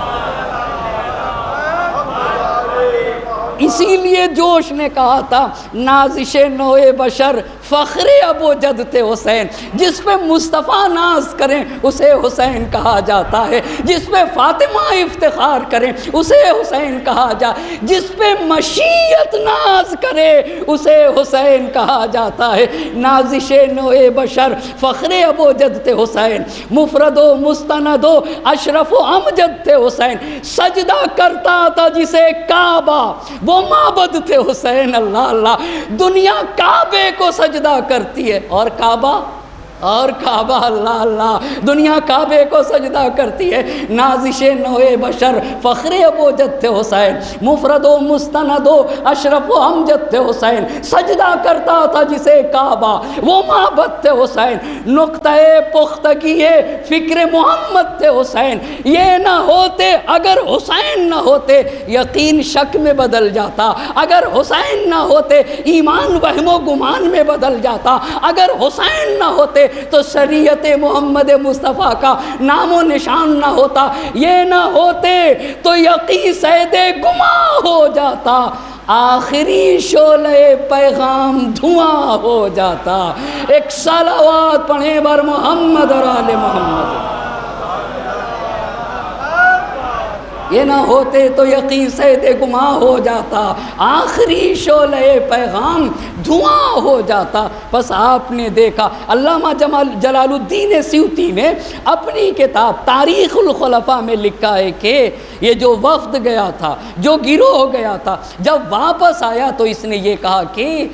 [SPEAKER 1] اسی لیے جوش نے کہا تھا نازش نوع بشر فخر ابو جد تھے حسین، جس پہ مصطفیٰ ناز کریں اسے حسین کہا جاتا ہے، جس پہ فاطمہ افتخار کریں اسے حسین کہا جائے، جس پہ مشیت ناز کرے اسے حسین کہا جاتا ہے۔ نازش نوع بشر فخر ابو جد تھے حسین، مفرد و مستند و اشرف و امجد تھے حسین، سجدہ کرتا تھا جسے کعبہ وہ معبد تھے حسین۔ اللہ اللہ، دنیا کعبے کو سجدہ کرتی ہے اور کعبہ اللہ اللہ، دنیا کعبے کو سجدہ کرتی ہے۔ نازش نوع بشر فخر ابو جد تھے حسین، مفرد و مستند و اشرف و امجد تھے حسین، سجدہ کرتا تھا جسے کعبہ وہ معبد تھے حسین، نقطہ پختگی فکر محمد تھے حسین۔ یہ نہ ہوتے، اگر حسین نہ ہوتے یقین شک میں بدل جاتا، اگر حسین نہ ہوتے ایمان وہم و گمان میں بدل جاتا، اگر حسین نہ ہوتے تو شریعت محمد مصطفیٰ کا نام و نشان نہ ہوتا، یہ نہ ہوتے تو یقین سید گماں ہو جاتا، آخری شعلہ پیغام دھواں ہو جاتا۔ ایک صلوات پڑھیں بر محمد اور آل محمد۔ یہ نہ ہوتے تو یقین سید گماں ہو جاتا، آخری شعلہ پیغام دھواں ہو جاتا۔ بس آپ نے دیکھا علامہ جلال الدین سیوطی نے اپنی کتاب تاریخ الخلفاء میں لکھا ہے کہ یہ جو وفد گیا تھا، جو گروہ گیا تھا، جب واپس آیا تو اس نے یہ کہا کہ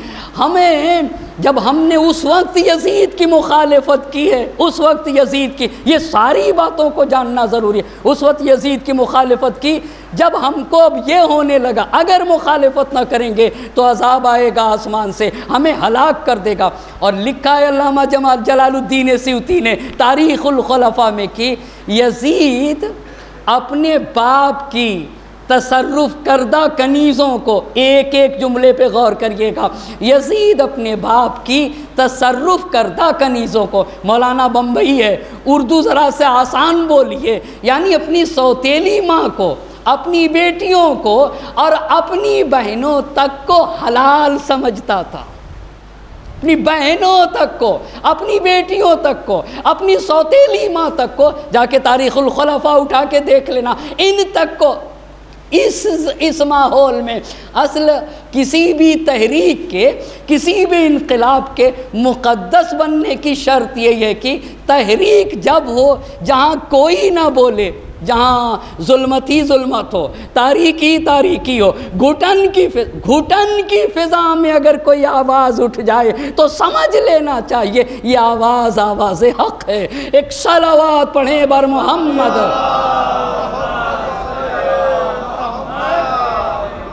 [SPEAKER 1] جب ہم نے اس وقت یزید کی مخالفت کی ہے، اس وقت یزید کی، یہ ساری باتوں کو جاننا ضروری ہے، اس وقت یزید کی مخالفت کی، جب ہم کو اب یہ ہونے لگا اگر مخالفت نہ کریں گے تو عذاب آئے گا آسمان سے، ہمیں ہلاک کر دے گا۔ اور لکھا ہے علامہ جلال الدین سیوطی نے تاریخ الخلفاء میں کہ یزید اپنے باپ کی تصرف کردہ کنیزوں کو، ایک ایک جملے پہ غور کریے گا، یزید اپنے باپ کی تصرف کردہ کنیزوں کو، مولانا بمبئی ہے، اردو ذرا سے آسان بولیے، یعنی اپنی سوتیلی ماں کو، اپنی بیٹیوں کو اور اپنی بہنوں تک کو حلال سمجھتا تھا، اپنی بہنوں تک کو، اپنی بیٹیوں تک کو، اپنی سوتیلی ماں تک کو، جا کے تاریخ الخلفاء اٹھا کے دیکھ لینا، ان تک کو۔ اس ماحول میں اصل کسی بھی تحریک کے، کسی بھی انقلاب کے مقدس بننے کی شرط یہ ہے کہ تحریک جب ہو جہاں کوئی نہ بولے، جہاں ظلمت ہی ظلمت ہو، تاریکی تاریکی ہو، گھٹن کی فضا میں اگر کوئی آواز اٹھ جائے تو سمجھ لینا چاہیے یہ آواز حق ہے۔ ایک صلوات پڑھیں بر محمد۔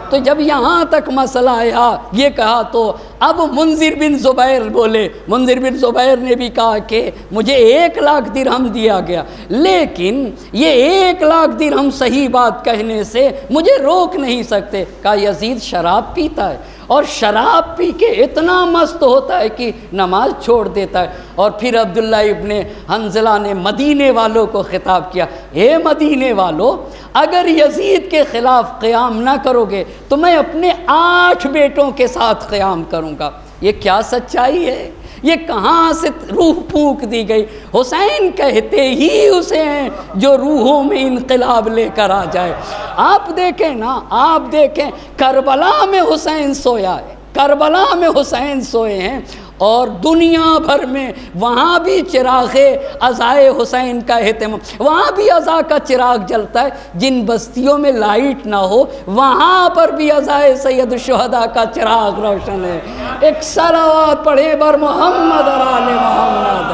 [SPEAKER 1] تو جب یہاں تک مسئلہ آیا یہ کہا تو اب منذر بن زبیر بولے، منذر بن زبیر نے بھی کہا کہ مجھے 1,00,000 درہم دیا گیا، لیکن یہ 1,00,000 درہم صحیح بات کہنے سے مجھے روک نہیں سکتے۔ کہا یزید شراب پیتا ہے اور شراب پی کے اتنا مست ہوتا ہے کہ نماز چھوڑ دیتا ہے۔ اور پھر عبداللہ ابن حنظلہ نے مدینے والوں کو خطاب کیا، اے مدینے والو، اگر یزید کے خلاف قیام نہ کرو گے تو میں اپنے 8 بیٹوں کے ساتھ قیام کروں گا۔ یہ کیا سچائی ہے؟ یہ کہاں سے روح پھونک دی گئی؟ حسین کہتے ہی اسے ہیں جو روحوں میں انقلاب لے کر آ جائے۔ آپ دیکھیں نا، آپ دیکھیں کربلا میں حسین سویا ہے، کربلا میں حسین سوئے ہیں، اور دنیا بھر میں وہاں بھی چراغ عزائے حسین کا اہتمام، وہاں بھی عزا کا چراغ جلتا ہے۔ جن بستیوں میں لائٹ نہ ہو وہاں پر بھی عزائے سید الشہداء کا چراغ روشن ہے۔ ایک صلوات پڑھے بر محمد اور آل محمد۔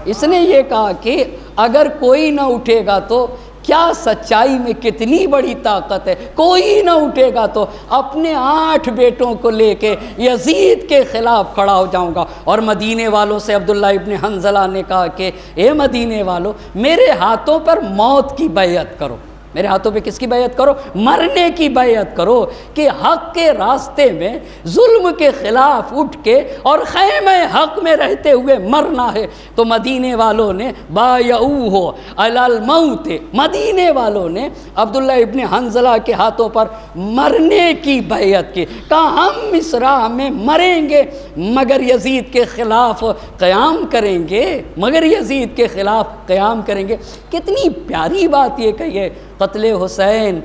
[SPEAKER 1] اس نے یہ کہا کہ اگر کوئی نہ اٹھے گا تو کیا سچائی میں کتنی بڑی طاقت ہے، کوئی نہ اٹھے گا تو اپنے 8 بیٹوں کو لے کے یزید کے خلاف کھڑا ہو جاؤں گا۔ اور مدینے والوں سے عبداللہ ابن حنظلہ نے کہا کہ اے مدینے والوں، میرے ہاتھوں پر موت کی بیعت کرو، میرے ہاتھوں پہ کس کی بیعت کرو؟ مرنے کی بیعت کرو، کہ حق کے راستے میں ظلم کے خلاف اٹھ کے اور خیمہ حق میں رہتے ہوئے مرنا ہے۔ تو مدینے والوں نے بایعوہ علی الموت، مدینے والوں نے عبداللہ ابن حنظلہ کے ہاتھوں پر مرنے کی بیعت کی، کہا ہم اس راہ میں مریں گے مگر یزید کے خلاف قیام کریں گے، مگر یزید کے خلاف قیام کریں گے۔ کتنی پیاری بات یہ کہی ہے، قتل حسین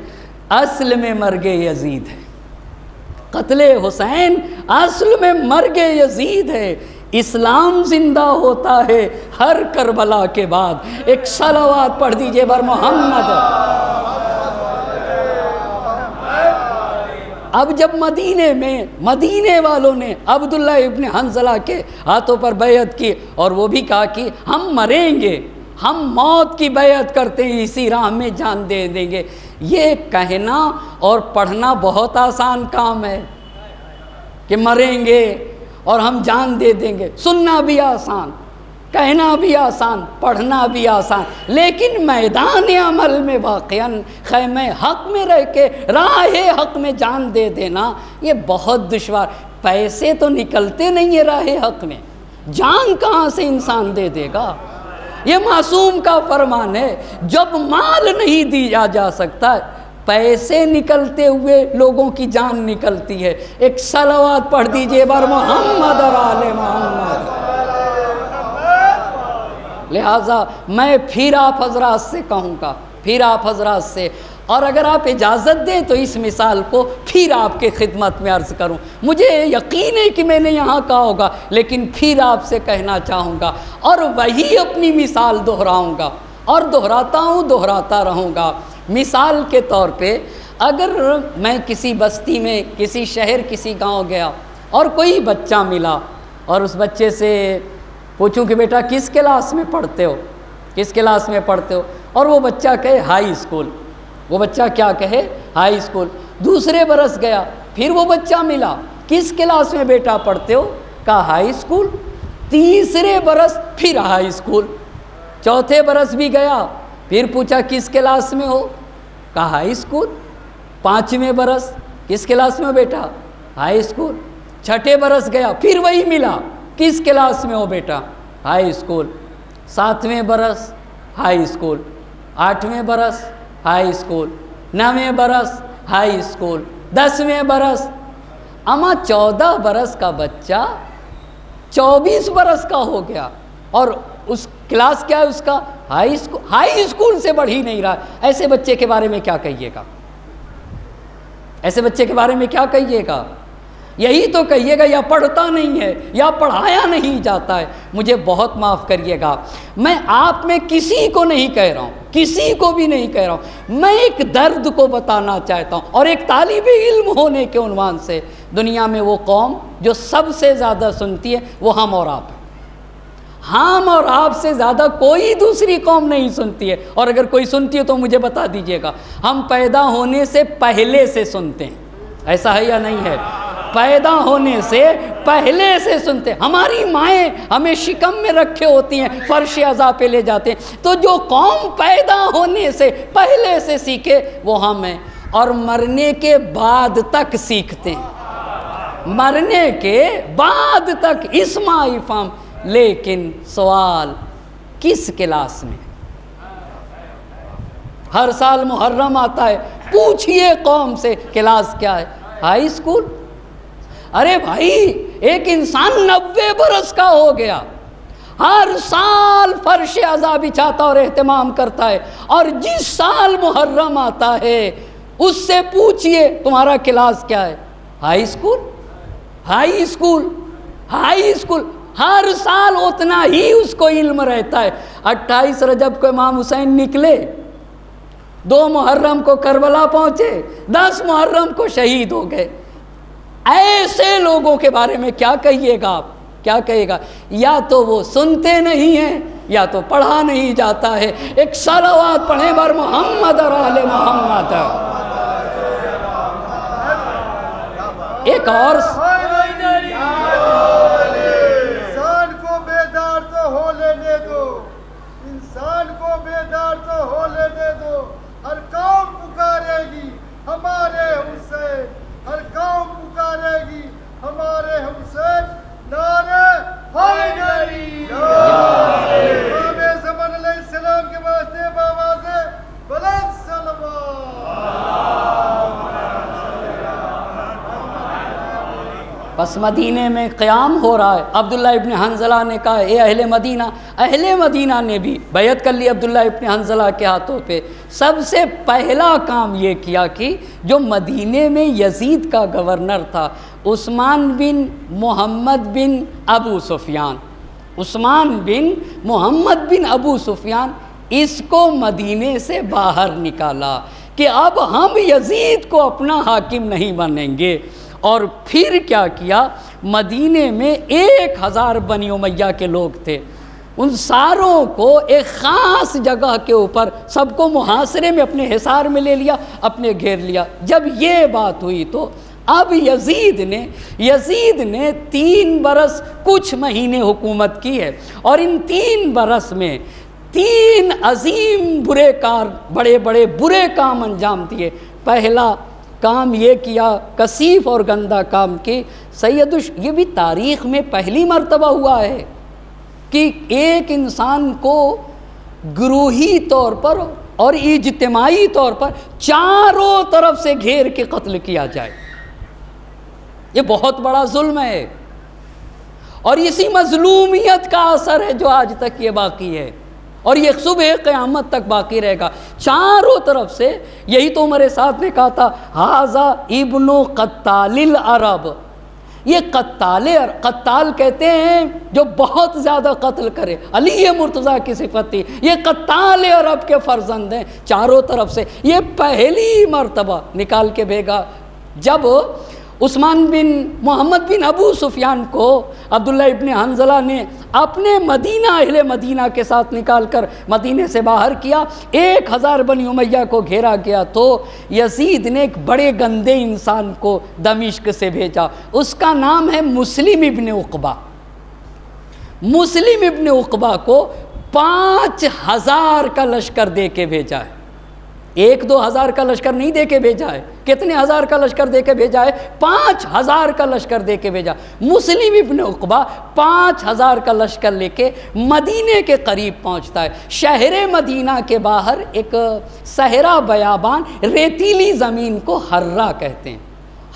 [SPEAKER 1] اصل میں مرگ یزید ہے، قتل حسین اصل میں مرگ یزید ہے۔ اسلام زندہ ہوتا ہے ہر کربلا کے بعد۔ ایک صلوات پڑھ دیجئے بر محمد۔ اب جب مدینے میں مدینے والوں نے عبداللہ ابن حنظلہ کے ہاتھوں پر بیعت کی اور وہ بھی کہا کہ ہم مریں گے، ہم موت کی بیعت کرتے ہیں، اسی راہ میں جان دے دیں گے۔ یہ کہنا اور پڑھنا بہت آسان کام ہے کہ مریں گے اور ہم جان دے دیں گے، سننا بھی آسان، کہنا بھی آسان، پڑھنا بھی آسان، لیکن میدان عمل میں واقعاً خیمہ حق میں رہ کے راہ حق میں جان دے دینا یہ بہت دشوار۔ پیسے تو نکلتے نہیں ہیں راہ حق میں، جان کہاں سے انسان دے دے گا؟ یہ معصوم کا فرمان ہے، جب مال نہیں دیا جا سکتا پیسے نکلتے ہوئے لوگوں کی جان نکلتی ہے۔ ایک صلوات پڑھ دیجئے بر محمد اور آل محمد۔ لہٰذا میں پھر آپ حضرات سے کہوں گا، پھر آپ حضرات سے، اور اگر آپ اجازت دیں تو اس مثال کو پھر آپ کے خدمت میں عرض کروں۔ مجھے یقین ہے کہ میں نے یہاں کہا ہوگا، لیکن پھر آپ سے کہنا چاہوں گا اور وہی اپنی مثال دہراؤں گا اور دہراتا ہوں، دہراتا رہوں گا۔ مثال کے طور پہ اگر میں کسی بستی میں، کسی شہر، کسی گاؤں گیا اور کوئی بچہ ملا اور اس بچے سے پوچھوں کہ بیٹا کس کلاس میں پڑھتے ہو، کس کلاس میں پڑھتے ہو، اور وہ بچہ کہے ہائی اسکول، وہ بچہ کیا کہے؟ High school. دوسرے برس گیا، پھر وہ بچہ ملا، کس کلاس میں بیٹا پڑھتے ہو؟ کہا ہائی اسکول۔ تیسرے برس پھر ہائی اسکول۔ چوتھے برس بھی گیا، پھر پوچھا کس کلاس میں ہو؟ کہا ہائی اسکول۔ پانچویں برس کس کلاس میں ہو بیٹا؟ High school. چھٹے برس گیا، پھر وہی ملا، کس کلاس میں ہو بیٹا؟ High school. ساتویں برس ہائی اسکول، آٹھویں برس ہائی اسکول، نویں برس ہائی اسکول، 10ویں برس۔ اما 14 برس کا بچہ 24 برس کا ہو گیا اور اس کلاس کیا ہے اس کا؟ High school. ہائی اسکول سے بڑھ ہی نہیں رہا۔ ایسے بچے کے بارے میں کیا کہیے گا؟ ایسے بچے کے بارے میں کیا کہیے گا؟ یہی تو کہیے گا یا پڑھتا نہیں ہے یا پڑھایا نہیں جاتا ہے۔ مجھے بہت معاف کریے گا، میں آپ میں کسی کو نہیں کہہ رہا ہوں، کسی کو بھی نہیں کہہ رہا ہوں، میں ایک درد کو بتانا چاہتا ہوں، اور ایک طالب علم ہونے کے عنوان سے دنیا میں وہ قوم جو سب سے زیادہ سنتی ہے وہ ہم اور آپ ہیں۔ ہم اور آپ سے زیادہ کوئی دوسری قوم نہیں سنتی ہے، اور اگر کوئی سنتی ہے تو مجھے بتا دیجئے گا۔ ہم پیدا ہونے سے پہلے سے سنتے ہیں، ایسا ہے یا نہیں ہے؟ پیدا ہونے سے پہلے سے سنتے ہیں۔ ہماری مائیں ہمیں شکم میں رکھے ہوتی ہیں، فرش عزا پہ لے جاتے ہیں۔ تو جو قوم پیدا ہونے سے پہلے سے سیکھے وہ ہم ہیں، اور مرنے کے بعد تک سیکھتے ہیں، مرنے کے بعد تک اسماعی فام۔ لیکن سوال، کس کلاس میں؟ ہر سال محرم آتا ہے، پوچھئے قوم سے کلاس کیا ہے؟ High school? ارے بھائی، ایک انسان 90 برس کا ہو گیا، ہر سال فرش عزا بچھاتا اور اہتمام کرتا ہے، اور جس سال محرم آتا ہے اس سے پوچھئے تمہارا کلاس کیا ہے؟ High school? High school? High school? ہر سال اتنا ہی اس کو علم رہتا ہے۔ 28 رجب کو امام حسین نکلے، 2 محرم کو کربلا پہنچے، 10 محرم کو شہید ہو گئے۔ ایسے لوگوں کے بارے میں کیا کہیے گا آپ؟ کیا کہے گا؟ یا تو وہ سنتے نہیں ہیں یا تو پڑھا نہیں جاتا ہے۔ ایک صلوات پڑھیں بر محمد اور آل محمد۔ ایک اور
[SPEAKER 3] انسان کو بیدار تو ہو لینے دو، انسان کو بیدار تو ہو لینے دو۔ ہر قوم پکارے گی ہمارے حسین، ہر قوم پکارے گی ہمارے حسین، نعرہ حیدری۔ امام زمان علیہ السلام کے واسطے بآواز بلند
[SPEAKER 1] پس مدینے میں قیام ہو رہا ہے۔ عبداللہ ابن حنظلہ نے کہا اے اہل مدینہ، اہل مدینہ نے بھی بیعت کر لی عبداللہ ابن حنظلہ کے ہاتھوں پہ۔ سب سے پہلا کام یہ کیا کہ جو مدینے میں یزید کا گورنر تھا، عثمان بن محمد بن ابو سفیان، عثمان بن محمد بن ابو سفیان، اس کو مدینے سے باہر نکالا کہ اب ہم یزید کو اپنا حاکم نہیں بنیں گے۔ اور پھر کیا کیا؟ مدینے میں 1000 بنی امیہ کے لوگ تھے، ان ساروں کو ایک خاص جگہ کے اوپر سب کو محاصرے میں اپنے حصار میں لے لیا، اپنے گھیر لیا۔ جب یہ بات ہوئی تو اب یزید نے 3 برس کچھ مہینے حکومت کی ہے، اور ان 3 برس میں 3 عظیم بڑے بڑے برے کام انجام دیے۔ پہلا کام یہ کیا، کثیف اور گندہ کام کی، یہ بھی تاریخ میں پہلی مرتبہ ہوا ہے کہ ایک انسان کو گروہی طور پر اور اجتماعی طور پر چاروں طرف سے گھیر کے قتل کیا جائے۔ یہ بہت بڑا ظلم ہے، اور اسی مظلومیت کا اثر ہے جو آج تک یہ باقی ہے، اور یہ صبح قیامت تک باقی رہے گا۔ چاروں طرف سے، یہی تو عمر سعد نے کہا تھا ھذا ابن قتال العرب، یہ قتال کہتے ہیں جو بہت زیادہ قتل کرے، علی مرتضیٰ کی صفت تھی، یہ قتال عرب کے فرزند ہیں چاروں طرف سے۔ یہ پہلی مرتبہ نکال کے بھیگا جب عثمان بن محمد بن ابو سفیان کو عبداللہ ابن حنظلہ نے اپنے مدینہ اہل مدینہ کے ساتھ نکال کر مدینے سے باہر کیا، 1000 بنی امیہ کو گھیرا گیا، تو یزید نے ایک بڑے گندے انسان کو دمشق سے بھیجا، اس کا نام ہے مسلم ابن عقبہ۔ مسلم ابن عقبہ کو 5000 کا لشکر دے کے بھیجا ہے، 1-2 ہزار کا لشکر نہیں دے کے بھیجا ہے۔ کتنے ہزار کا لشکر دے کے بھیجا ہے؟ 5000 کا لشکر دے کے بھیجا۔ مسلم ابن عقبہ 5000 کا لشکر لے کے مدینے کے قریب پہنچتا ہے۔ شہر مدینہ کے باہر ایک صحرا بیابان، ریتیلی زمین کو ہرہ کہتے ہیں۔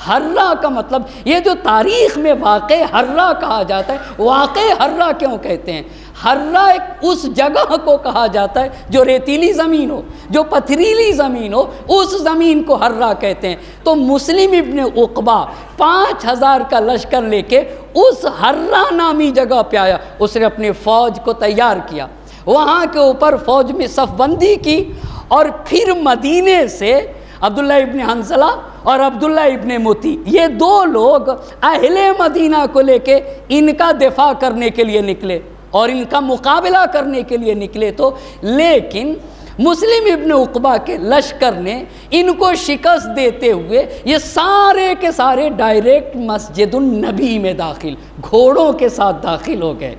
[SPEAKER 1] ہرہ کا مطلب، یہ جو تاریخ میں واقع ہرہ کہا جاتا ہے، واقع ہرہ کیوں کہتے ہیں؟ ہرہ اس جگہ کو کہا جاتا ہے جو ریتیلی زمین ہو، جو پتھریلی زمین ہو، اس زمین کو ہرہ کہتے ہیں۔ تو مسلم ابن عقبہ 5000 کا لشکر لے کے اس ہرہ نامی جگہ پہ آیا، اس نے اپنی فوج کو تیار کیا، وہاں کے اوپر فوج میں صف بندی کی، اور پھر مدینے سے عبداللہ ابن حنظلہ اور عبداللہ ابن متی، یہ 2 لوگ اہل مدینہ کو لے کے ان کا دفاع کرنے کے لیے نکلے۔ اور ان کا مقابلہ کرنے کے لیے نکلے تو، لیکن مسلم ابن عقبہ کے لشکر نے ان کو شکست دیتے ہوئے یہ سارے کے سارے ڈائریکٹ مسجد النبی میں داخل، گھوڑوں کے ساتھ داخل ہو گئے،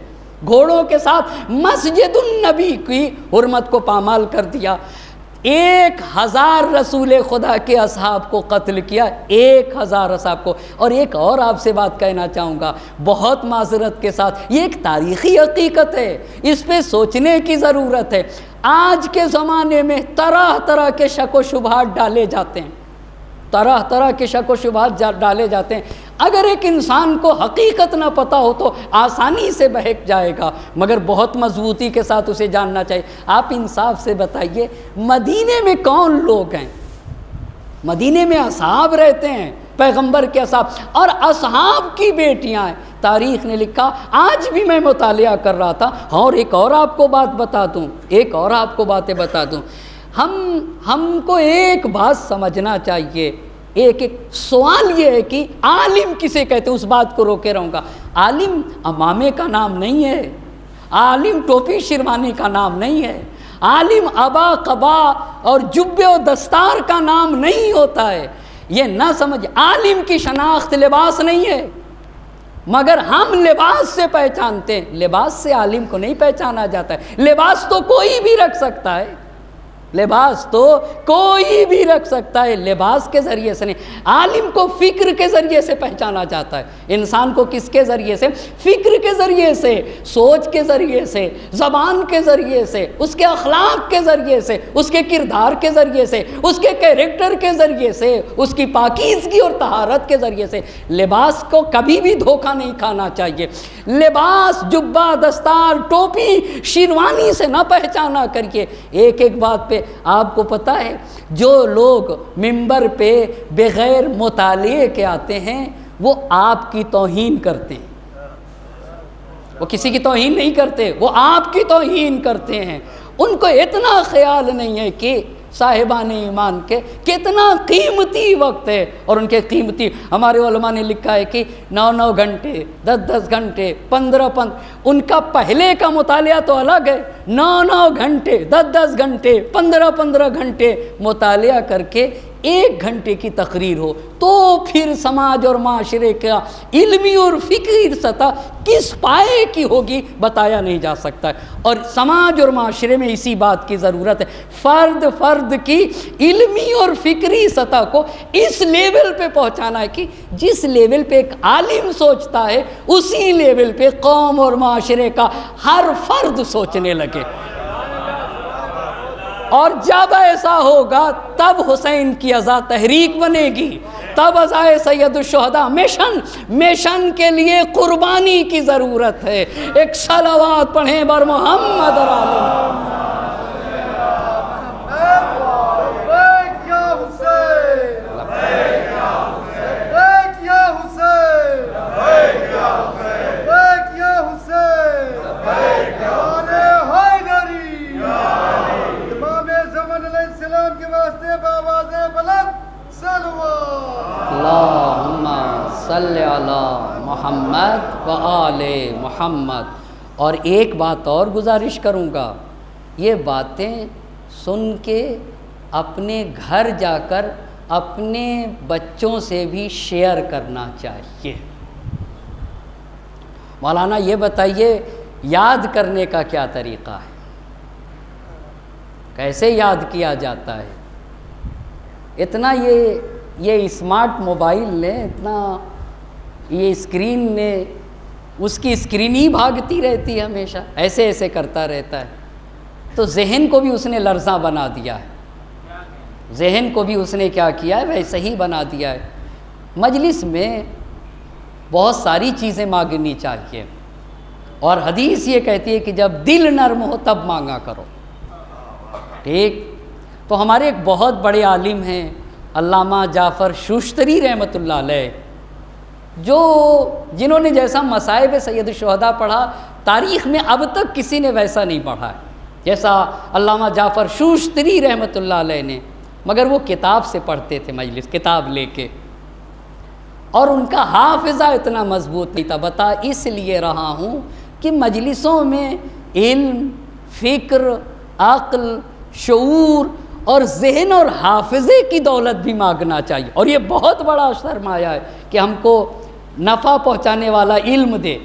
[SPEAKER 1] گھوڑوں کے ساتھ مسجد النبی کی حرمت کو پامال کر دیا۔ 1000 رسول خدا کے اصحاب کو قتل کیا، 1000 اصحاب کو۔ اور ایک اور آپ سے بات کہنا چاہوں گا بہت معذرت کے ساتھ، یہ ایک تاریخی حقیقت ہے، اس پہ سوچنے کی ضرورت ہے۔ آج کے زمانے میں طرح طرح کے شک و شبہات ڈالے جاتے ہیں، طرح طرح کے شک و شبہات ڈالے جاتے ہیں۔ اگر ایک انسان کو حقیقت نہ پتہ ہو تو آسانی سے بہک جائے گا، مگر بہت مضبوطی کے ساتھ اسے جاننا چاہیے۔ آپ انصاف سے بتائیے، مدینے میں کون لوگ ہیں؟ مدینے میں اصحاب رہتے ہیں، پیغمبر کے اصحاب، اور اصحاب کی بیٹیاں ہیں۔ تاریخ نے لکھا، آج بھی میں مطالعہ کر رہا تھا، اور ایک اور آپ کو بات بتا دوں، ایک اور آپ کو باتیں بتا دوں۔ ہم کو ایک بات سمجھنا چاہیے، ایک سوال یہ ہے کہ عالم کسے کہتے ہیں؟ اس بات کو روکے رہوں گا۔ عالم امامے کا نام نہیں ہے، عالم ٹوپی شیروانی کا نام نہیں ہے، عالم ابا قبا اور جبے و دستار کا نام نہیں ہوتا ہے۔ یہ نہ سمجھ، عالم کی شناخت لباس نہیں ہے، مگر ہم لباس سے پہچانتے ہیں۔ لباس سے عالم کو نہیں پہچانا جاتا ہے۔ لباس تو کوئی بھی رکھ سکتا ہے، لباس تو کوئی بھی رکھ سکتا ہے، لباس کے ذریعے سے نہیں۔ عالم کو فکر کے ذریعے سے پہچانا جاتا ہے۔ انسان کو کس کے ذریعے سے؟ فکر کے ذریعے سے، سوچ کے ذریعے سے، زبان کے ذریعے سے، اس کے اخلاق کے ذریعے سے، اس کے کردار کے ذریعے سے، اس کے کیریکٹر کے ذریعے سے، اس کی پاکیزگی اور طہارت کے ذریعے سے۔ لباس کو کبھی بھی دھوکہ نہیں کھانا چاہیے۔ لباس، جبہ، دستار، ٹوپی، شیروانی سے نہ پہچانا کریے۔ ایک ایک بات پہ آپ کو پتہ ہے، جو لوگ منبر پہ بغیر مطالعے کے آتے ہیں وہ آپ کی توہین کرتے ہیں، وہ کسی کی توہین نہیں کرتے، وہ آپ کی توہین کرتے ہیں۔ ان کو اتنا خیال نہیں ہے کہ صاحبان ایمان کے کتنا قیمتی وقت ہے، اور ان کے قیمتی، ہمارے علماء نے لکھا ہے کہ 9 گھنٹے، 10 گھنٹے، 15 ان کا پہلے کا مطالعہ تو الگ ہے۔ 9 گھنٹے، 10 گھنٹے، 15 گھنٹے مطالعہ کر کے 1 گھنٹے کی تقریر ہو تو پھر سماج اور معاشرے کا علمی اور فکری سطح کس پائے کی ہوگی بتایا نہیں جا سکتا ہے۔ اور سماج اور معاشرے میں اسی بات کی ضرورت ہے، فرد کی علمی اور فکری سطح کو اس لیول پہ پہنچانا ہے کہ جس لیول پہ ایک عالم سوچتا ہے اسی لیول پہ قوم اور معاشرے کا ہر فرد سوچنے لگے۔ اور جب ایسا ہوگا تب حسین کی ازا تحریک بنے گی، تب ازائے سید الشہداء مشن کے لیے قربانی کی ضرورت ہے۔ ایک صلوات پڑھیں بر محمد اور آل اللہم صلی علی محمد و آل محمد۔ اور ایک بات اور گزارش کروں گا، یہ باتیں سن کے اپنے گھر جا کر اپنے بچوں سے بھی شیئر کرنا چاہیے۔ مولانا یہ بتائیے یاد کرنے کا کیا طریقہ ہے، کیسے یاد کیا جاتا ہے؟ اتنا یہ اسمارٹ موبائل نے، اتنا یہ اسکرین نے، اس کی اسکرین ہی بھاگتی رہتی ہے ہمیشہ، ایسے ایسے کرتا رہتا ہے، تو ذہن کو بھی اس نے لرزاں بنا دیا ہے، ذہن کو بھی اس نے کیا کیا ہے، ویسے ہی بنا دیا ہے۔ مجلس میں بہت ساری چیزیں مانگنی چاہیے، اور حدیث یہ کہتی ہے کہ جب دل نرم ہو تب مانگا کرو، ٹھیک؟ تو ہمارے ایک بہت بڑے عالم ہیں علامہ جعفر شوشتری رحمۃ اللہ علیہ، جنہوں نے جیسا مصائب سید الشہداء پڑھا تاریخ میں اب تک کسی نے ویسا نہیں پڑھا ہے جیسا علامہ جعفر شوشتری رحمۃ اللہ علیہ نے، مگر وہ کتاب سے پڑھتے تھے، مجلس کتاب لے کے، اور ان کا حافظہ اتنا مضبوط نہیں تھا۔ بتا اس لیے رہا ہوں کہ مجلسوں میں علم، فکر، عقل، شعور اور ذہن اور حافظے کی دولت بھی مانگنا چاہیے، اور یہ بہت بڑا سرمایہ ہے کہ ہم کو نفع پہنچانے والا علم دے،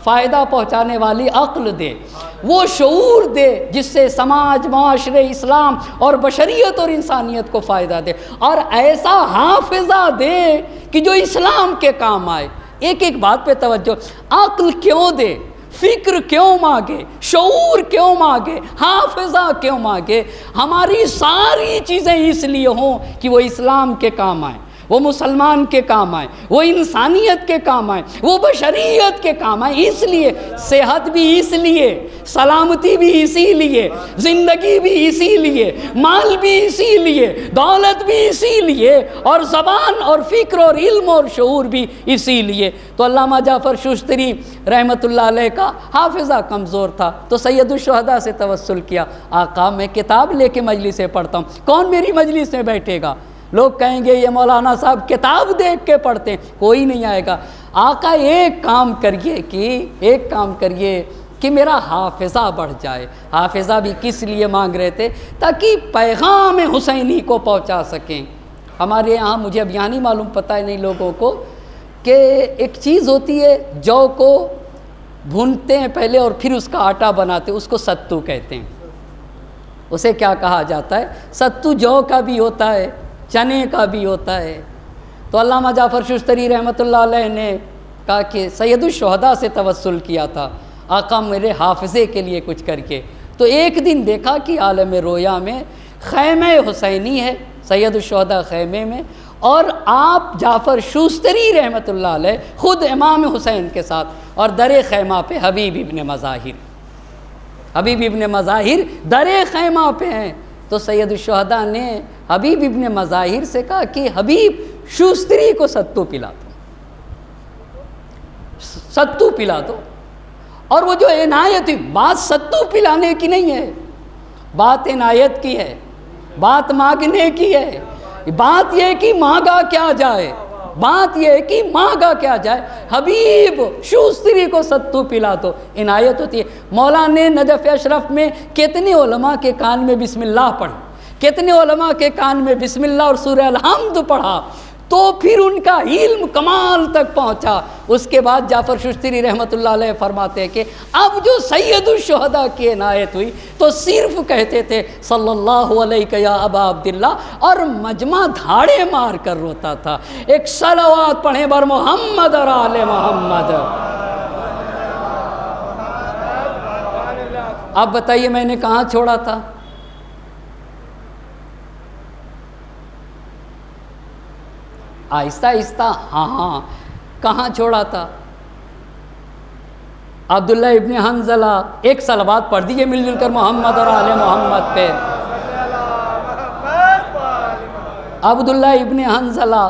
[SPEAKER 1] فائدہ پہنچانے والی عقل دے، وہ شعور دے جس سے سماج، معاشرے، اسلام اور بشریت اور انسانیت کو فائدہ دے، اور ایسا حافظہ دے کہ جو اسلام کے کام آئے۔ ایک ایک بات پہ توجہ، عقل کیوں دے، فکر کیوں مانگے، شعور کیوں مانگے، حافظہ کیوں مانگے؟ ہماری ساری چیزیں اس لیے ہوں کہ وہ اسلام کے کام آئیں، وہ مسلمان کے کام آئیں، وہ انسانیت کے کام آئیں، وہ بشریت کے کام آئیں۔ اس لیے صحت بھی اس لیے، سلامتی بھی اسی لیے، زندگی بھی اسی لیے، مال بھی اسی لیے، دولت بھی اسی لیے، اور زبان اور فکر اور علم اور شعور بھی اسی لیے۔ تو علامہ جعفر شوستری رحمۃ اللہ علیہ کا حافظہ کمزور تھا، تو سید الشہداء سے توسل کیا، آقا میں کتاب لے کے مجلس سے پڑھتا ہوں، کون میری مجلس میں بیٹھے گا؟ لوگ کہیں گے یہ مولانا صاحب کتاب دیکھ کے پڑھتے ہیں، کوئی نہیں آئے گا۔ آقا ایک کام کریے کہ میرا حافظہ بڑھ جائے۔ حافظہ بھی کس لیے مانگ رہے تھے؟ تاکہ پیغام حسینی کو پہنچا سکیں۔ ہمارے یہاں، مجھے اب یہاں نہیں معلوم، پتہ ہے نہیں لوگوں کو، کہ ایک چیز ہوتی ہے جو کو بھونتے ہیں پہلے اور پھر اس کا آٹا بناتے ہیں، اس کو ستو کہتے ہیں۔ اسے کیا کہا جاتا ہے؟ ستو جو کا بھی ہوتا ہے، چنے کا بھی ہوتا ہے۔ تو علامہ جعفر شوستری رحمۃ اللہ علیہ نے کہا کہ سید الشہداء سے توسل کیا تھا، آقا میرے حافظے کے لیے کچھ کر کے۔ تو ایک دن دیکھا کہ عالم رویا میں خیمہ حسینی ہے، سید الشہداء خیمے میں، اور آپ جعفر شوستری رحمۃ اللہ علیہ خود امام حسین کے ساتھ، اور در خیمہ پہ حبیب ابن مظاہر در خیمہ پہ ہیں۔ تو سید الشہداء نے حبیب ابن مظاہر سے کہا کہ حبیب شوستری کو ستو پلا دو۔ اور وہ جو عنایت، بات ستو پلانے کی نہیں ہے، بات عنایت کی ہے، بات مانگنے کی ہے۔ بات یہ کہ مانگا کیا جائے، حبیب شوستری کو ستو پلا دو، عنایت ہوتی ہے۔ مولانا نجف اشرف میں کتنے علماء کے کان میں بسم اللہ پڑھا، کتنے علماء کے کان میں بسم اللہ اور سورہ الحمد پڑھا، تو پھر ان کا علم کمال تک پہنچا۔ اس کے بعد جعفر شوستری رحمۃ اللہ علیہ فرماتے ہیں کہ اب جو سید الشہداء کی عنایت ہوئی تو صرف کہتے تھے صلی اللہ علیہ یا ابا عبداللہ، اور مجمع دھاڑے مار کر روتا تھا۔ ایک صلوات پڑھیں بر محمد اور آل محمد۔ اب بتائیے میں نے کہاں چھوڑا تھا؟ آہستہ آہستہ، ہاں کہاں چھوڑا تھا؟ عبداللہ ابن حنظلہ، ایک صلوات پڑھ دیجئے مل جل کر محمد اور آل محمد پہ۔ عبداللہ ابن حنظلہ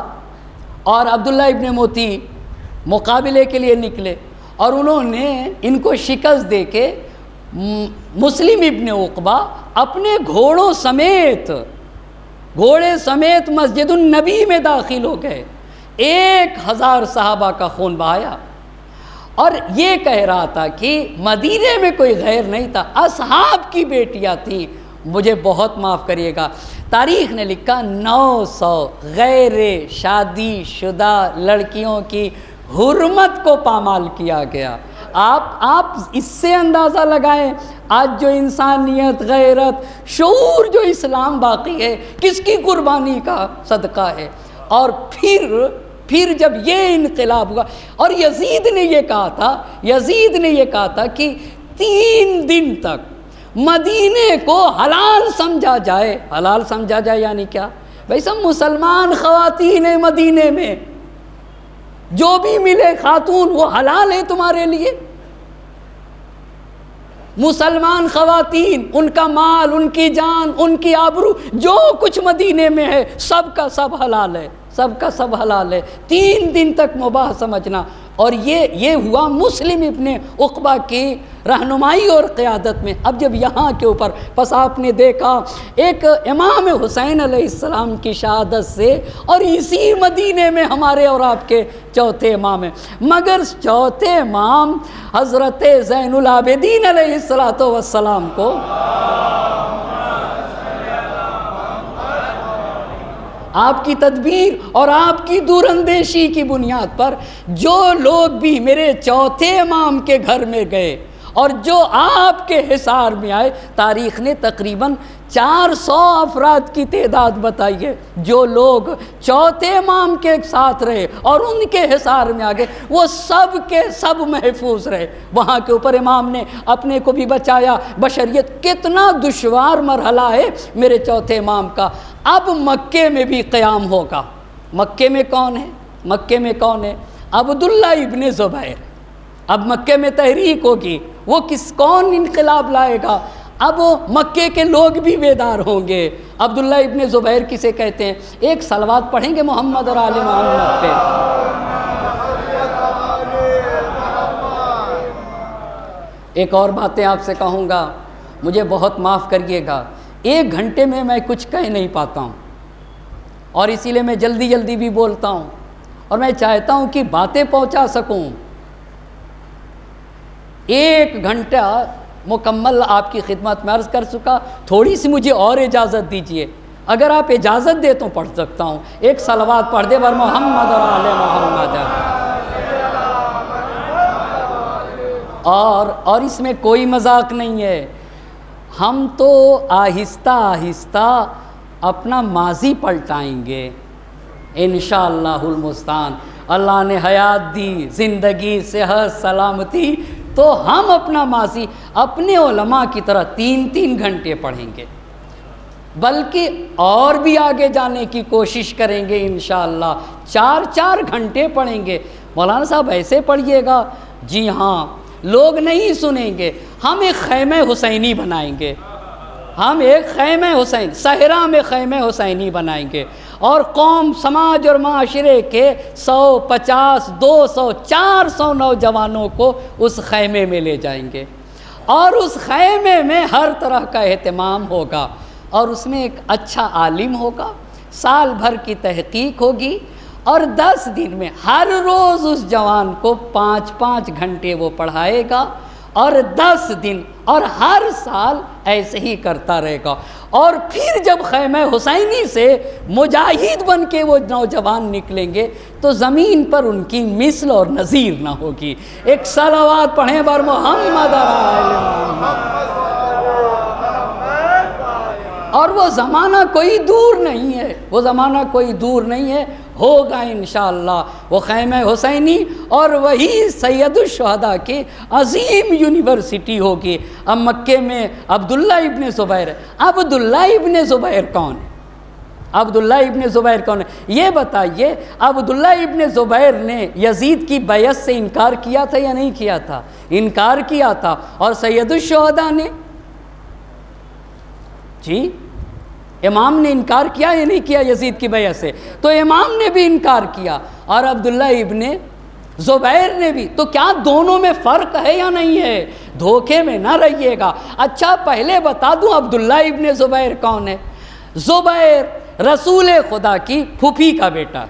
[SPEAKER 1] اور عبداللہ ابن موتی مقابلے کے لیے نکلے، اور انہوں نے ان کو شکست دے کے مسلم ابن عقبہ اپنے گھوڑے سمیت مسجد النبی میں داخل ہو گئے، 1000 صحابہ کا خون بہایا، اور یہ کہہ رہا تھا کہ مدینے میں کوئی غیر نہیں تھا، اصحاب کی بیٹیاں تھیں۔ مجھے بہت معاف کریے گا، تاریخ نے لکھا 900 غیر شادی شدہ لڑکیوں کی حرمت کو پامال کیا گیا۔ آپ اس سے اندازہ لگائیں آج جو انسانیت، غیرت، شعور جو اسلام باقی ہے کس کی قربانی کا صدقہ ہے۔ اور پھر جب یہ انقلاب ہوا، اور یزید نے یہ کہا تھا کہ 3 دن تک مدینے کو حلال سمجھا جائے یعنی کیا؟ بھائی سب مسلمان خواتین ہیں مدینے میں، جو بھی ملے خاتون وہ حلال ہے تمہارے لیے۔ مسلمان خواتین، ان کا مال، ان کی جان، ان کی آبرو، جو کچھ مدینے میں ہے سب کا سب حلال ہے، 3 دن تک مباح سمجھنا۔ اور یہ ہوا مسلم ابن عقبہ کی رہنمائی اور قیادت میں۔ اب جب یہاں کے اوپر پس آپ نے دیکھا ایک امام حسین علیہ السلام کی شہادت سے، اور اسی مدینے میں ہمارے اور آپ کے چوتھے امام ہیں، مگر چوتھے امام حضرت زین العابدین علیہ الصلوۃ والسلام کو آپ کی تدبیر اور آپ کی دور اندیشی کی بنیاد پر جو لوگ بھی میرے چوتھے امام کے گھر میں گئے اور جو آپ کے حصار میں آئے، تاریخ نے تقریباً 400 افراد کی تعداد بتائی ہے جو لوگ چوتھے امام کے ساتھ رہے اور ان کے حصار میں آگے، وہ سب کے سب محفوظ رہے۔ وہاں کے اوپر امام نے اپنے کو بھی بچایا۔ بشریت کتنا دشوار مرحلہ ہے میرے چوتھے امام کا۔ اب مکے میں بھی قیام ہوگا۔ مکے میں کون ہے؟ مکے میں کون ہے؟ عبداللہ ابن زبیر۔ اب مکے میں تحریک ہوگی، وہ کون انقلاب لائے گا؟ اب مکے کے لوگ بھی بیدار ہوں گے۔ عبداللہ ابن زبیر کسے کہتے ہیں؟ ایک صلوات پڑھیں گے محمد اور آل محمد پہ۔ ایک اور باتیں آپ سے کہوں گا، مجھے بہت معاف کریے گا، 1 گھنٹے میں کچھ کہہ نہیں پاتا ہوں، اور اسی لیے میں جلدی جلدی بھی بولتا ہوں، اور میں چاہتا ہوں کہ باتیں پہنچا سکوں۔ 1 گھنٹہ مکمل آپ کی خدمت میں عرض کر چکا، تھوڑی سی مجھے اور اجازت دیجئے، اگر آپ اجازت دے تو پڑھ سکتا ہوں۔ ایک صلوات پڑھ دے بر محمد اور آل محمد۔ اور اس میں کوئی مذاق نہیں ہے، ہم تو آہستہ آہستہ اپنا ماضی پلٹائیں گے انشاءاللہ المستعان۔ اللہ نے حیات دی، زندگی، صحت، سلامتی، تو ہم اپنا ماضی اپنے علماء کی طرح 3 گھنٹے پڑھیں گے، بلکہ اور بھی آگے جانے کی کوشش کریں گے انشاءاللہ۔ 4 گھنٹے پڑھیں گے۔ مولانا صاحب ایسے پڑھیے گا؟ جی ہاں، لوگ نہیں سنیں گے، ہم ایک خیمہ حسینی بنائیں گے، ہم ایک خیمہ حسین، صحرا میں خیمہ حسینی بنائیں گے، اور قوم، سماج اور معاشرے کے 100، 50، 200، 400 نوجوانوں کو اس خیمے میں لے جائیں گے، اور اس خیمے میں ہر طرح کا اہتمام ہوگا، اور اس میں ایک اچھا عالم ہوگا، سال بھر کی تحقیق ہوگی، اور 10 دن میں ہر روز اس جوان کو 5 گھنٹے وہ پڑھائے گا، اور 10 دن اور ہر سال ایسے ہی کرتا رہے گا۔ اور پھر جب خیمہ حسینی سے مجاہد بن کے وہ نوجوان نکلیں گے تو زمین پر ان کی مثل اور نظیر نہ ہوگی۔ ایک صلوات پڑھیں بر محمد اور آل محمد۔ اور وہ زمانہ کوئی دور نہیں ہے، وہ زمانہ کوئی دور نہیں ہے، ہوگا انشاءاللہ وہ خیمہ حسینی، اور وہی سید الشہداء کی عظیم یونیورسٹی ہوگی۔ اب مکے میں عبداللہ ابن زبیر ہے۔ عبداللہ ابن زبیر کون ہے؟ عبداللہ ابن زبیر کون ہے؟ یہ بتائیے، عبداللہ ابن زبیر نے یزید کی بیعت سے انکار کیا تھا یا نہیں کیا تھا؟ انکار کیا تھا۔ اور سید الشہداء نے، جی امام نے انکار کیا یا نہیں کیا یزید کی بیعت سے؟ تو امام نے بھی انکار کیا، اور عبداللہ ابن زبیر نے بھی۔ تو کیا دونوں میں فرق ہے یا نہیں ہے؟ دھوکے میں نہ رہیے گا۔ اچھا پہلے بتا دوں عبداللہ ابن زبیر کون ہے؟ زبیر رسول خدا کی پھوپھی کا بیٹا،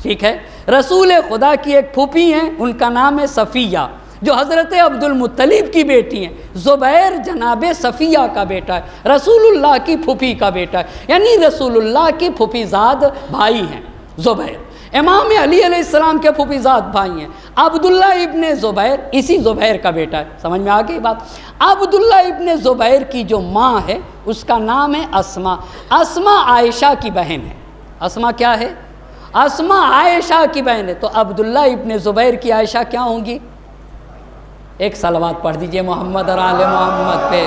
[SPEAKER 1] ٹھیک ہے؟ رسول خدا کی ایک پھوپھی ہیں، ان کا نام ہے صفیہ، جو حضرت عبد المطلب کی بیٹی ہیں۔ زبیر جناب صفیہ کا بیٹا ہے، رسول اللہ کی پھوپھی کا بیٹا ہے، یعنی رسول اللہ کی پھوپھی زاد بھائی ہیں زبیر۔ امام علی علیہ السلام کے پھوپھی زاد بھائی ہیں۔ عبداللہ ابن زبیر اسی زبیر کا بیٹا ہے۔ سمجھ میں آ گئی بات؟ عبداللہ ابن زبیر کی جو ماں ہے اس کا نام ہے اسما۔ اسما عائشہ کی بہن ہے۔ اسما کیا ہے؟ اسما عائشہ کی بہن ہے۔ تو عبداللہ ابن زبیر کی عائشہ کیا ہوں گی؟ ایک صلوات پڑھ دیجئے محمد اور آل محمد پہ۔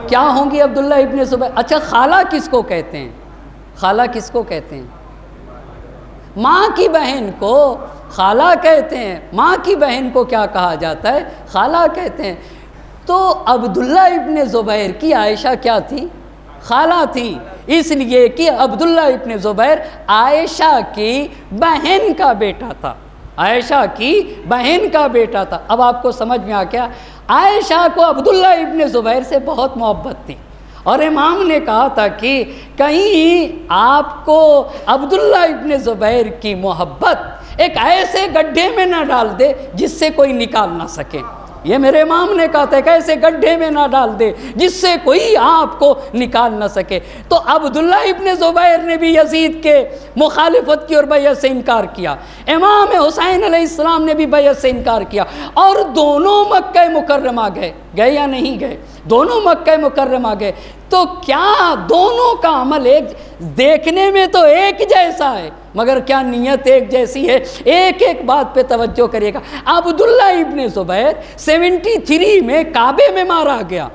[SPEAKER 1] کیا ہوں گی عبداللہ ابن زبیر؟ اچھا خالہ کس کو کہتے ہیں؟ خالہ کس کو کہتے ہیں؟ ماں کی بہن کو خالہ کہتے ہیں۔ ماں کی بہن کو کیا کہا جاتا ہے؟ خالہ کہتے ہیں۔ تو عبداللہ ابن زبیر کی عائشہ کیا تھی؟ خالہ تھی، اس لیے کہ عبداللہ ابن زبیر عائشہ کی بہن کا بیٹا تھا، عائشہ کی بہن کا بیٹا تھا۔ اب آپ کو سمجھ میں آ گیا؟ عائشہ کو عبداللہ ابن زبیر سے بہت محبت تھی، اور امام نے کہا تھا کہ کہیں آپ کو عبداللہ ابن زبیر کی محبت ایک ایسے گڈھے میں نہ ڈال دے جس سے کوئی نکال نہ سکے. یہ میرے امام نے کہا تھا کہ ایسے گڈھے میں نہ ڈال دے جس سے کوئی آپ کو نکال نہ سکے. تو عبداللہ ابن زبیر نے بھی یزید کے مخالفت کی اور بیعت سے انکار کیا. امام حسین علیہ السلام نے بھی بیعت سے انکار کیا، اور دونوں مکہ مکرمہ گئے یا نہیں گئے؟ دونوں مکہ مکرمہ گئے. تو کیا دونوں کا عمل ایک دیکھنے میں تو ایک جیسا ہے، مگر کیا نیت ایک جیسی ہے؟ ایک ایک بات پہ توجہ کریے گا. عبداللہ ابن زبیر 73 میں کعبے میں مارا گیا.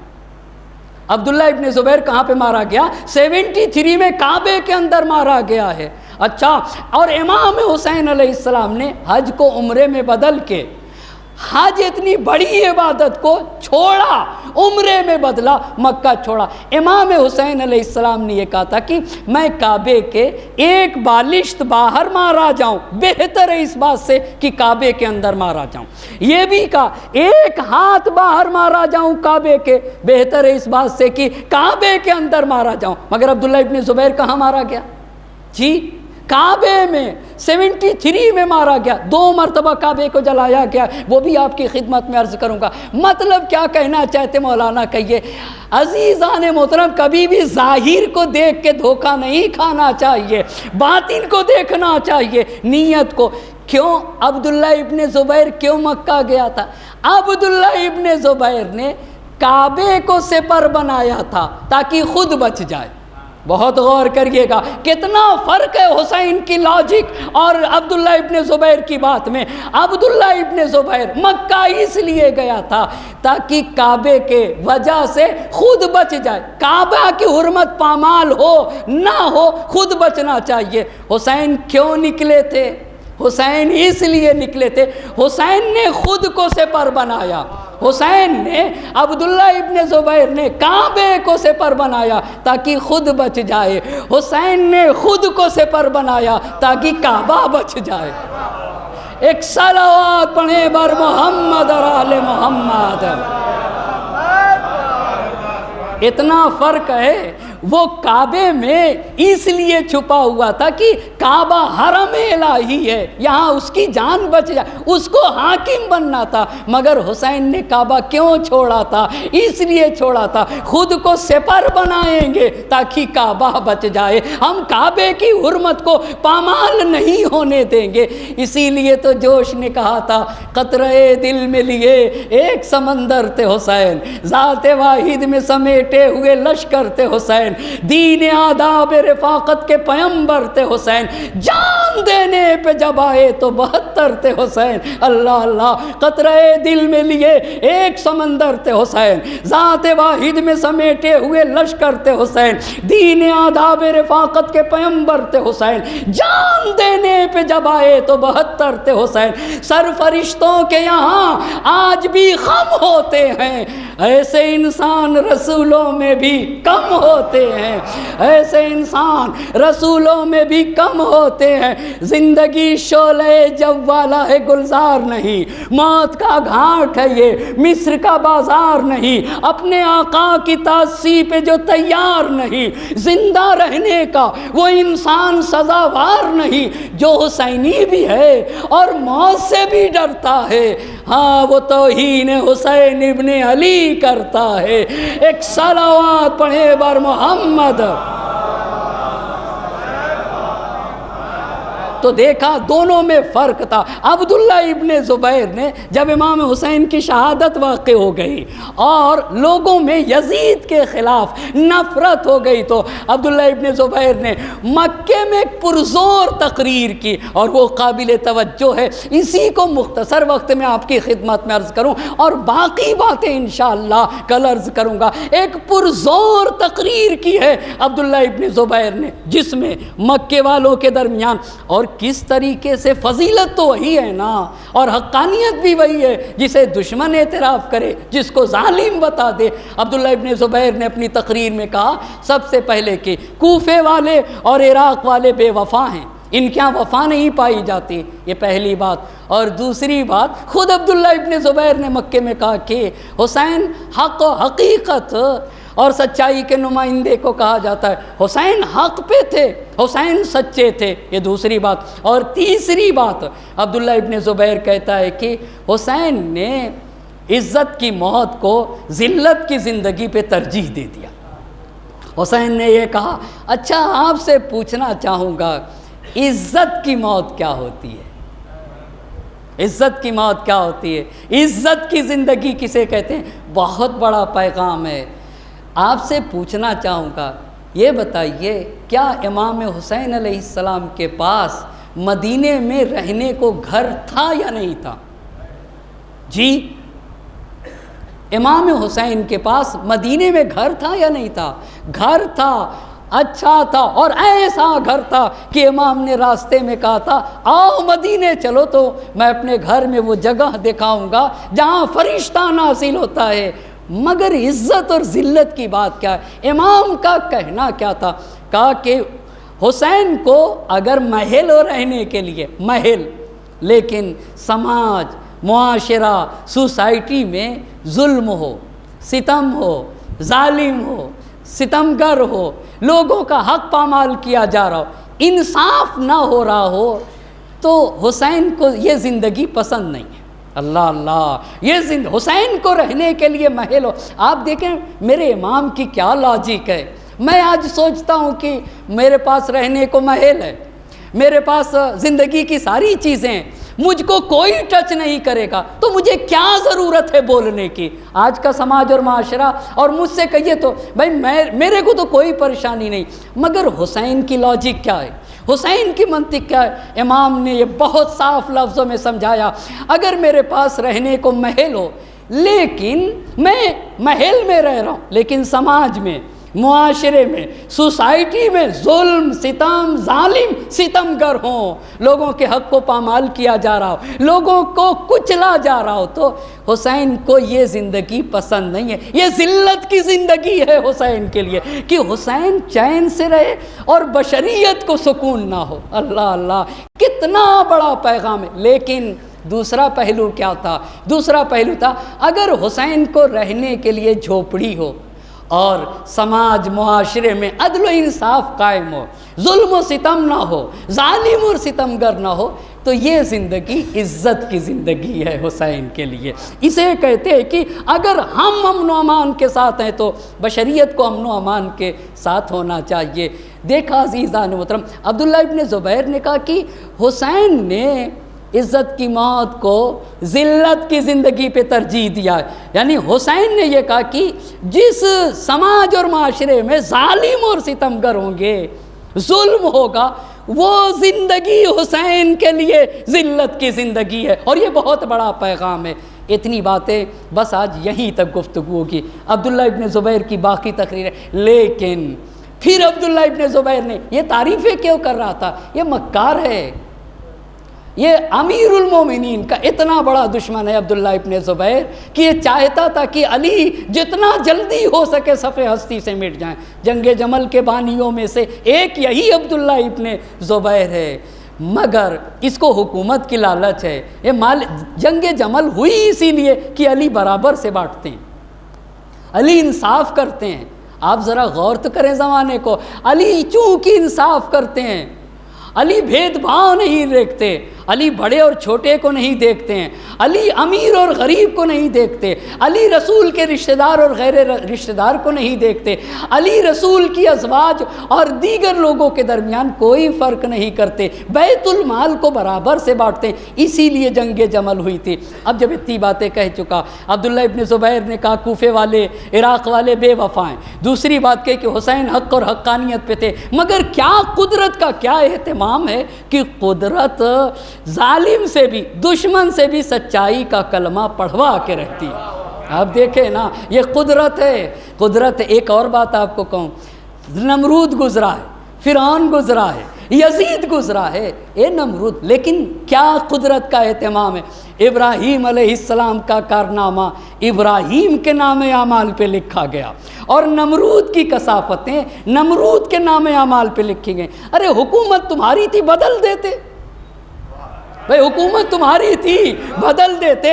[SPEAKER 1] عبداللہ ابن زبیر کہاں پہ مارا گیا؟ 73 میں کعبے کے اندر مارا گیا ہے. اچھا، اور امام حسین علیہ السلام نے حج کو عمرے میں بدل کے حج اتنی بڑی عبادت کو چھوڑا، عمرے میں بدلا، مکہ چھوڑا. امام حسین علیہ السلام نے یہ کہا تھا کہ میں کعبے کے ایک بالشت باہر مارا جاؤں بہتر ہے اس بات سے کہ کعبے کے اندر مارا جاؤں. یہ بھی کہا ایک ہاتھ باہر مارا جاؤں کعبے کے بہتر ہے اس بات سے کہ کعبے کے اندر مارا جاؤں. مگر عبداللہ ابن زبیر کہاں مارا گیا؟ جی کعبے میں 73 میں مارا گیا. 2 مرتبہ کعبے کو جلایا گیا، وہ بھی آپ کی خدمت میں عرض کروں گا. مطلب کیا کہنا چاہتے مولانا؟ کہیے عزیزان محترم، کبھی بھی ظاہر کو دیکھ کے دھوکہ نہیں کھانا چاہیے، باطن کو دیکھنا چاہیے، نیت کو. کیوں عبداللہ ابن زبیر کیوں مکہ گیا تھا؟ عبداللہ ابن زبیر نے کعبے کو سپر بنایا تھا تاکہ خود بچ جائے. بہت غور کریے گا کتنا فرق ہے حسین کی لاجک اور عبداللہ ابن زبیر کی بات میں. عبداللہ ابن زبیر مکہ اس لیے گیا تھا تاکہ کعبے کے وجہ سے خود بچ جائے. کعبہ کی حرمت پامال ہو نہ ہو، خود بچنا چاہیے. حسین کیوں نکلے تھے؟ حسین اس لیے نکلے تھے، حسین نے خود کو سپر بنایا. حسین نے عبداللہ ابن زبیر نے کعبے کو سپر بنایا تاکہ خود بچ جائے. حسین نے خود کو سپر بنایا تاکہ کعبہ بچ جائے. ایک صلوات پڑھیں بر محمد اور آل محمد. اتنا فرق ہے. وہ کعبے میں اس لیے چھپا ہوا تھا کہ کعبہ حرم الہی ہے، یہاں اس کی جان بچ جائے، اس کو حاکم بننا تھا. مگر حسین نے کعبہ کیوں چھوڑا تھا؟ اس لیے چھوڑا تھا خود کو سپر بنائیں گے تاکہ کعبہ بچ جائے، ہم کعبے کی حرمت کو پامال نہیں ہونے دیں گے. اسی لیے تو جوش نے کہا تھا قطرے دل میں لیے ایک سمندر تھے حسین، ذات واحد میں سمیٹے ہوئے لشکر تھے حسین، دین آداب رفاقت کے پیمبر تھے حسین، جان دینے پہ جب آئے تو 72 تھے حسین. اللہ اللہ، قطرے دل میں لیے ایک سمندر تھے حسین، ذات واحد میں سمیٹے ہوئے لشکر تھے حسین، دین آداب رفاقت کے پیمبر تھے حسین، جان دینے پہ جب آئے تو 72 تھے حسین. سر فرشتوں کے یہاں آج بھی غم ہوتے ہیں، ایسے انسان رسولوں میں بھی کم ہوتے ہیں، ایسے انسان رسولوں میں بھی کم ہوتے ہیں. زندگی شعلے جوالا ہے گلزار نہیں، موت کا گھاٹ ہے یہ مصر کا بازار نہیں، اپنے آقا کی تاسی پہ جو تیار نہیں، زندہ رہنے کا وہ انسان سزاوار نہیں جو حسینی بھی ہے اور موت سے بھی ڈرتا ہے. ہاں وہ توہین حسین ابن علی کرتا ہے. ایک صلوات پڑھے بر محمد. تو دیکھا دونوں میں فرق تھا. عبداللہ ابن زبیر نے جب امام حسین کی شہادت واقع ہو گئی اور لوگوں میں یزید کے خلاف نفرت ہو گئی تو عبداللہ ابن زبیر نے مکے میں ایک پرزور تقریر کی اور وہ قابل توجہ ہے. اسی کو مختصر وقت میں آپ کی خدمت میں عرض کروں اور باقی باتیں انشاءاللہ کل عرض کروں گا. ایک پرزور تقریر کی ہے عبداللہ ابن زبیر نے جس میں مکے والوں کے درمیان، اور کس طریقے سے فضیلت تو وہی ہے نا اور حقانیت بھی وہی ہے، جسے دشمن اعتراف کرے جس کو ظالم بتا دے. عبداللہ ابن زبیر نے اپنی تقریر میں کہا سب سے پہلے کہ کوفے والے اور عراق والے بے وفا ہیں، ان کے یہاں وفا نہیں پائی جاتی، یہ پہلی بات. اور دوسری بات خود عبداللہ ابن زبیر نے مکے میں کہا کہ حسین حق و حقیقت اور سچائی کے نمائندے کو کہا جاتا ہے۔ حسین حق پہ تھے، حسین سچے تھے، یہ دوسری بات۔ اور تیسری بات، عبداللہ ابن زبیر کہتا ہے کہ حسین نے عزت کی موت کو ذلت کی زندگی پہ ترجیح دے دیا۔ حسین نے یہ کہا اچھا آپ سے پوچھنا چاہوں گا عزت کی موت کیا ہوتی ہے؟ عزت کی موت کیا ہوتی ہے؟ عزت کی زندگی کسے کہتے ہیں؟ بہت بڑا پیغام ہے۔ آپ سے پوچھنا چاہوں گا یہ بتائیے کیا امام حسین علیہ السلام کے پاس مدینے میں رہنے کو گھر تھا یا نہیں تھا؟ جی، امام حسین کے پاس مدینے میں گھر تھا یا نہیں تھا؟ گھر تھا، اچھا تھا، اور ایسا گھر تھا کہ امام نے راستے میں کہا تھا آؤ مدینے چلو تو میں اپنے گھر میں وہ جگہ دکھاؤں گا جہاں فرشتہ نازل ہوتا ہے۔ مگر عزت اور ذلت کی بات کیا ہے؟ امام کا کہنا کیا تھا؟ کہا کہ حسین کو اگر محل ہو رہنے کے لیے محل، لیکن سماج، معاشرہ، سوسائٹی میں ظلم ہو، ستم ہو، ظالم ہو، ستمگر ہو، لوگوں کا حق پامال کیا جا رہا ہو، انصاف نہ ہو رہا ہو، تو حسین کو یہ زندگی پسند نہیں ہے۔ اللہ اللہ، یہ حسین کو رہنے کے لیے محل ہو۔ آپ دیکھیں میرے امام کی کیا لاجک ہے۔ میں آج سوچتا ہوں کہ میرے پاس رہنے کو محل ہے، میرے پاس زندگی کی ساری چیزیں ہیں، مجھ کو کوئی ٹچ نہیں کرے گا تو مجھے کیا ضرورت ہے بولنے کی؟ آج کا سماج اور معاشرہ، اور مجھ سے کہیے تو بھائی میرے کو تو کوئی پریشانی نہیں، مگر حسین کی لاجک کیا ہے؟ حسین کی منطق کیا ہے؟ امام نے یہ بہت صاف لفظوں میں سمجھایا، اگر میرے پاس رہنے کو محل ہو، لیکن میں محل میں رہ رہا ہوں لیکن سماج میں، معاشرے میں، سوسائٹی میں ظلم، ستم، ظالم ستمگر ہوں، لوگوں کے حق کو پامال کیا جا رہا ہو، لوگوں کو کچلا جا رہا ہو، تو حسین کو یہ زندگی پسند نہیں ہے۔ یہ ذلت کی زندگی ہے حسین کے لیے کہ حسین چین سے رہے اور بشریت کو سکون نہ ہو۔ اللہ اللہ، کتنا بڑا پیغام ہے۔ لیکن دوسرا پہلو کیا تھا؟ دوسرا پہلو تھا اگر حسین کو رہنے کے لیے جھوپڑی ہو اور سماج معاشرے میں عدل و انصاف قائم ہو، ظلم و ستم نہ ہو، ظالم اور ستمگر نہ ہو، تو یہ زندگی عزت کی زندگی ہے حسین کے لیے۔ اسے کہتے ہیں کہ اگر ہم امن و امان کے ساتھ ہیں تو بشریت کو امن و امان کے ساتھ ہونا چاہیے۔ دیکھا عزیزان محترم، عبداللہ ابن زبیر نے کہا کہ حسین نے عزت کی موت کو ذلت کی زندگی پہ ترجیح دیا ہے۔ یعنی حسین نے یہ کہا کہ جس سماج اور معاشرے میں ظالم اور ستمگر ہوں گے، ظلم ہوگا، وہ زندگی حسین کے لیے ذلت کی زندگی ہے، اور یہ بہت بڑا پیغام ہے۔ اتنی باتیں بس آج یہیں تک گفتگو ہوگی، عبداللہ ابن زبیر کی باقی تقریر ہے۔ لیکن پھر عبداللہ ابن زبیر نے یہ تعریفیں کیوں کر رہا تھا؟ یہ مکار ہے، یہ امیر المومنین کا اتنا بڑا دشمن ہے عبداللہ ابن زبیر کہ یہ چاہتا تھا کہ علی جتنا جلدی ہو سکے صف ہستی سے مٹ جائیں۔ جنگ جمل کے بانیوں میں سے ایک یہی عبداللہ ابن زبیر ہے، مگر اس کو حکومت کی لالچ ہے۔ یہ جنگ جمل ہوئی اسی لیے کہ علی برابر سے بانٹتے ہیں، علی انصاف کرتے ہیں۔ آپ ذرا غور تو کریں زمانے کو، علی چونکہ انصاف کرتے ہیں، علی بھید بھاؤ نہیں دیکھتے، علی بڑے اور چھوٹے کو نہیں دیکھتے ہیں، علی امیر اور غریب کو نہیں دیکھتے، علی رسول کے رشتہ دار اور غیر رشتہ دار کو نہیں دیکھتے، علی رسول کی ازواج اور دیگر لوگوں کے درمیان کوئی فرق نہیں کرتے، بیت المال کو برابر سے بانٹتے ہیں۔ اسی لیے جنگ جمل ہوئی تھی۔ اب جب اتنی باتیں کہہ چکا، عبداللہ ابن زبیر نے کہا کوفے والے، عراق والے بے وفا ہیں۔ دوسری بات کہ حسین حق اور حقانیت پہ تھے، مگر کیا قدرت کا کیا اہتمام ہے کہ قدرت ظالم سے بھی، دشمن سے بھی سچائی کا کلمہ پڑھوا کے رہتی ہے۔ آپ دیکھیں نا، یہ قدرت ہے۔ قدرت ہے۔ ایک اور بات آپ کو کہوں، نمرود گزرا ہے، فرعون گزرا ہے، یزید گزرا ہے، اے نمرود، لیکن کیا قدرت کا اہتمام ہے؟ ابراہیم علیہ السلام کا کارنامہ ابراہیم کے نام اعمال پہ لکھا گیا، اور نمرود کی کثافتیں نمرود کے نام اعمال پہ لکھی گئیں۔ ارے حکومت تمہاری تھی، بدل دیتے۔ بھئی حکومت تمہاری تھی، بدل دیتے۔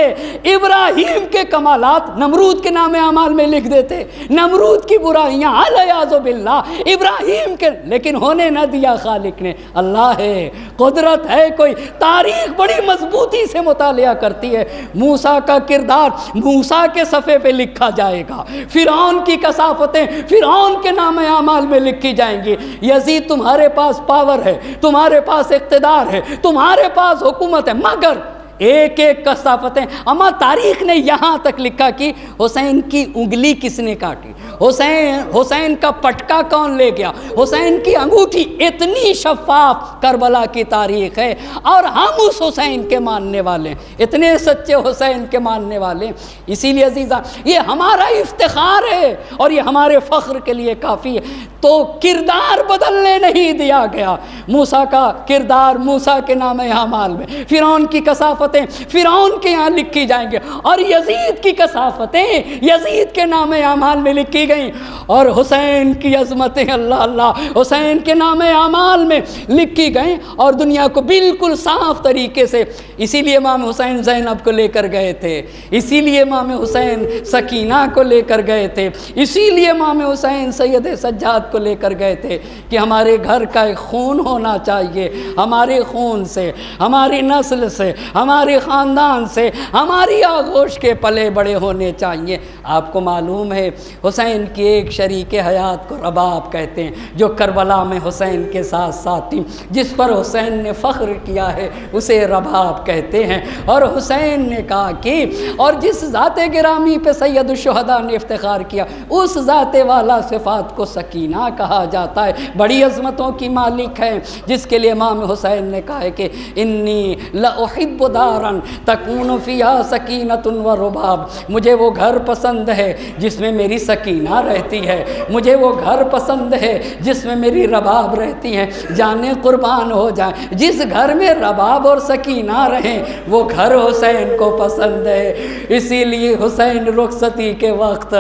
[SPEAKER 1] ابراہیم کے کمالات نمرود کے نام اعمال میں لکھ دیتے، نمرود کی برائیاں علیاذ باللہ ابراہیم کے، لیکن ہونے نہ دیا خالق نے۔ اللہ ہے، قدرت ہے کوئی، تاریخ بڑی مضبوطی سے مطالعہ کرتی ہے۔ موسیٰ کا کردار موسیٰ کے صفحے پہ لکھا جائے گا، فرعون کی کثافتیں فرعون کے نام اعمال میں لکھی جائیں گی۔ یزید تمہارے پاس پاور ہے، تمہارے پاس اقتدار ہے، تمہارے پاس حکومت ہے، مگر ایک ایک کثافتیں۔ اما تاریخ نے یہاں تک لکھا کہ حسین کی انگلی کس نے کاٹی، حسین کا پٹکا کون لے گیا، حسین کی انگوٹھی، اتنی شفاف کربلا کی تاریخ ہے، اور ہم اس حسین کے ماننے والے ہیں، اتنے سچے حسین کے ماننے والے ہیں۔ اسی لیے عزیزاں یہ ہمارا افتخار ہے اور یہ ہمارے فخر کے لیے کافی ہے۔ تو کردار بدلنے نہیں دیا گیا۔ موسیٰ کا کردار موسیٰ کے نام اعمال میں، فرعون کی کثافتیں فرعون کے یہاں لکھی جائیں گے، اور یزید کی کثافتیں یزید کے نام اعمال میں لکھی گئیں، اور حسین کی عظمتیں اللہ اللہ حسین کے نام اعمال میں لکھی گئیں، اور دنیا کو بالکل صاف طریقے سے۔ اسی لیے امام حسین زینب کو لے کر گئے تھے، اسی لیے امام حسین سکینہ کو لے کر گئے تھے، اسی لیے امام حسین سید سجاد کو لے کر گئے تھے کہ ہمارے گھر کا ایک خون ہونا چاہیے، ہمارے خون سے، ہماری نسل سے، ہمارے خاندان سے، ہماری آغوش کے پلے بڑے ہونے چاہیے۔ آپ کو معلوم ہے حسین کی ایک شریک حیات کو رباب کہتے ہیں، جو کربلا میں حسین کے ساتھ ساتھ تھی، جس پر حسین نے فخر کیا ہے اسے رباب کہتے ہیں۔ اور حسین نے کہا کہ اور جس ذات گرامی پہ سید الشہداء نے افتخار کیا، اس ذات والا صفات کو سکینہ کہا جاتا ہے، بڑی عظمتوں کی مالک ہے، جس کے لیے امام حسین نے کہا ہے کہ انی لأحب دارا تکون فیہا سکینۃ و رباب، مجھے وہ گھر پسند ہے جس میں میری سکینہ رہتی ہے، مجھے وہ گھر پسند ہے جس میں میری رباب رہتی ہیں۔ جانے قربان ہو جائیں، جس گھر میں رباب اور سکینہ رہیں وہ گھر حسین کو پسند ہے۔ اسی لیے حسین رخصتی کے وقت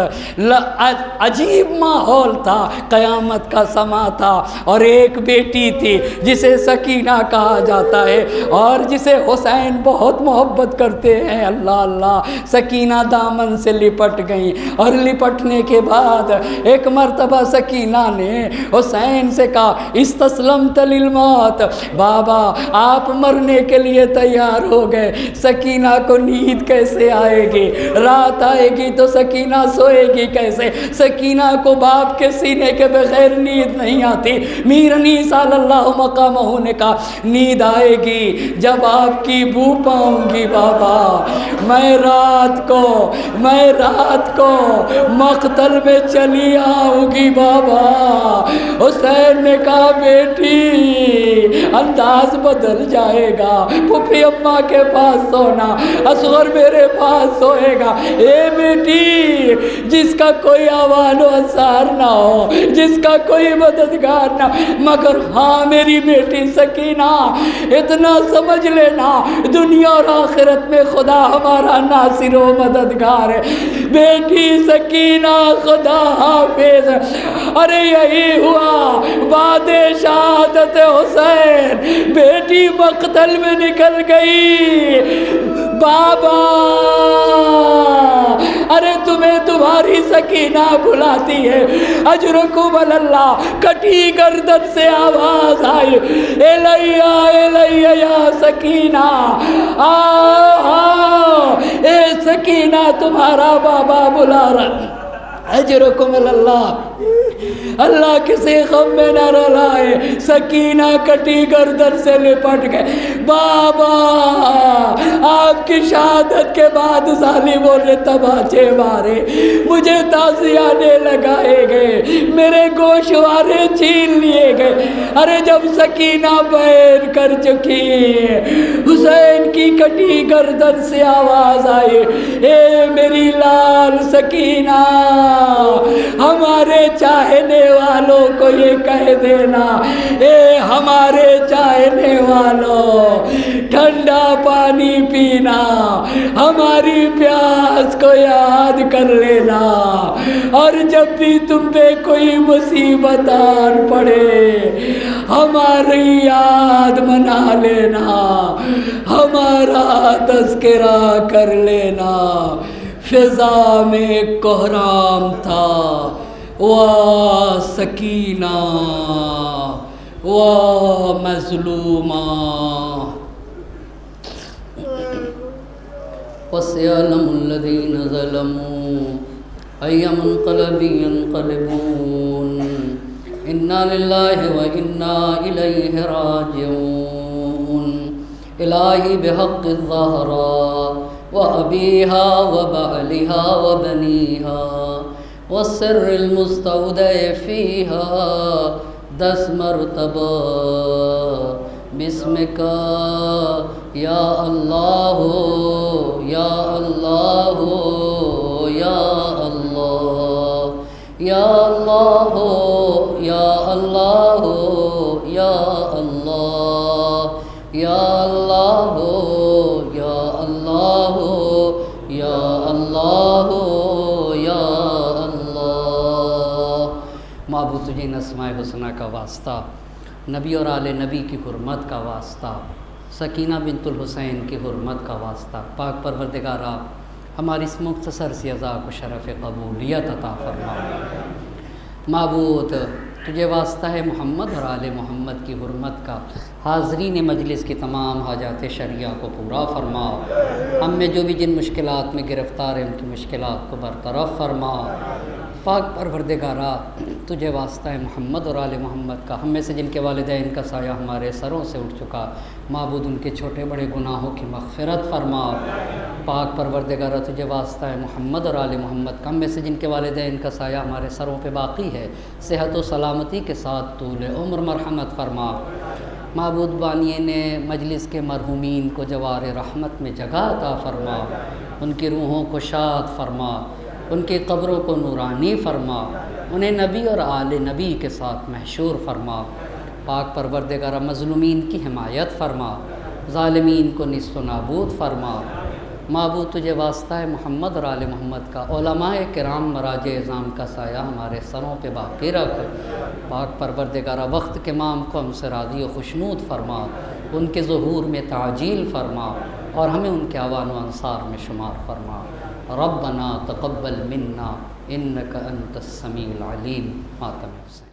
[SPEAKER 1] عجیب ماحول تھا، قیامت کا سما تھا، اور ایک بیٹی تھی جسے سکینہ کہا جاتا ہے اور جسے حسین بہت محبت کرتے ہیں۔ اللہ اللہ، سکینہ دامن سے لپٹ گئیں، اور لپٹنے کے بعد ایک مرتبہ سکینہ نے حسین سے کہا استسلمت للموت، بابا آپ مرنے کے لیے تیار ہو گئے، سکینہ کو نیند کیسے آئے گی، رات آئے گی تو سکینہ سوئے گی کیسے؟ سکینہ کو باپ کے سینے کے بغیر نیند نہیں آتی۔ میر انیس صلی اللہ مقامہ نے کہا نیند آئے گی جب آپ کی بو پاؤں گی بابا، میں رات کو مقتل میں چلی آؤں گی بابا۔ حسین نے کہا بیٹی انداز بدل جائے گا، پھپھی اماں کے پاس سونا، اصغر میرے پاس سوئے گا۔ اے بیٹی جس کا کوئی آوان و انصار نہ ہو، جس کا کوئی مددگار نہ، مگر ہاں میری بیٹی سکینہ اتنا سمجھ لینا دنیا اور آخرت میں خدا ہمارا ناصر و مددگار ہے۔ بیٹی سکینہ خدا حافظ۔ ارے یہی ہوا بعد شہادت حسین، بیٹی مقتل میں نکل گئی، بابا ارے تمہیں تمہاری سکینہ بلاتی ہے، اجرکم اللہ۔ کٹی گردن سے آواز آئی الیہ الیہ یا سکینہ، اے سکینہ تمہارا بابا بلا رہا۔ اجرکم اللہ، اللہ کسی غم میں نہ رلائے۔ سکینہ کٹی گردن سے لپٹ گئے۔ بابا آپ کی شہادت کے بعد ظالموں نے تماچے مارے، مجھے تعزیانے لگائے گئے، میرے گوشوارے چھین لیے گئے۔ ارے جب سکینہ بیان کر چکی، حسین کی کٹی گردن سے آواز آئی اے میری لال سکینہ، ہمارے چاہنے والوں کو یہ کہہ دینا، اے ہمارے چاہنے والوں ٹھنڈا پانی پینا، ہماری پیاس نماز کو یاد کر لینا، اور جب بھی تم پہ کوئی مصیبت آن پڑے ہماری یاد منا لینا، ہمارا تذکرہ کر لینا۔ فضا میں کوہرام تھا، وا سکینہ وا مظلومہ، وَسَيَعْلَمُ الَّذِينَ ظَلَمُوا أَيَّ مُنقَلَبٍ يَنقَلِبُونَ إِنَّا لِلَّهِ وَإِنَّا إِلَيْهِ رَاجِعُونَ۔ الہی بحق الزہراء وأبيها وبعلها وبنيها والسر المستودع فيها 10 مرتبہ بسمک یا اللہ یا اللہ یا اللہ یا اللہ یا اللہ یا اللہ یا اللہ یا اللہ یا اللہ یا اللہ۔ معبود تجھے ان اسماء حسنہ کا واسطہ، نبی اور آل نبی کی حرمت کا واسطہ، سکینہ بنت الحسین کی حرمت کا واسطہ، پاک پروردگارا ہماری اس مختصر سی عزا کو شرف قبولیت عطا فرما۔ معبود تجھے واسطہ ہے محمد اور آل محمد کی حرمت کا، حاضرین مجلس کی تمام حاجات شرعیہ کو پورا فرما، ہم میں جو بھی جن مشکلات میں گرفتار ہیں ان کی مشکلات کو برطرف فرما۔ پاک پروردگارا تجھے واسطہ ہے محمد اور آل محمد کا، ہم میں سے جن کے والدین کا سایہ ہمارے سروں سے اٹھ چکا، معبود ان کے چھوٹے بڑے گناہوں کی مغفرت فرما۔ پاک پروردگارا تجھے واسطہ ہے محمد اور آل محمد کا، ہم میں سے جن کے والدین کا سایہ ہمارے سروں پہ باقی ہے، صحت و سلامتی کے ساتھ طول عمر مرحمت فرما۔ معبود بانیے نے مجلس کے مرحومین کو جوار رحمت میں جگہ عطا فرما، ان کی روحوں کو شاد فرما، ان کی قبروں کو نورانی فرما، انہیں نبی اور آل نبی کے ساتھ محشور فرما۔ پاک پروردگارہ مظلومین کی حمایت فرما، ظالمین کو نیست و نابود فرما۔ معبود تجھے واسطہ ہے محمد اور آل محمد کا، علماء کرام مراجع اعظام کا سایہ ہمارے سروں پہ باقی رکھ۔ پاک پروردگارہ وقت کے امام کو ہم سے راضی و خوشنود فرما، ان کے ظہور میں تعجیل فرما اور ہمیں ان کے اعوان و انصار میں شمار فرما۔ ربنا تقبل منا انک انت السمیع العلیم۔ ماتم حسین۔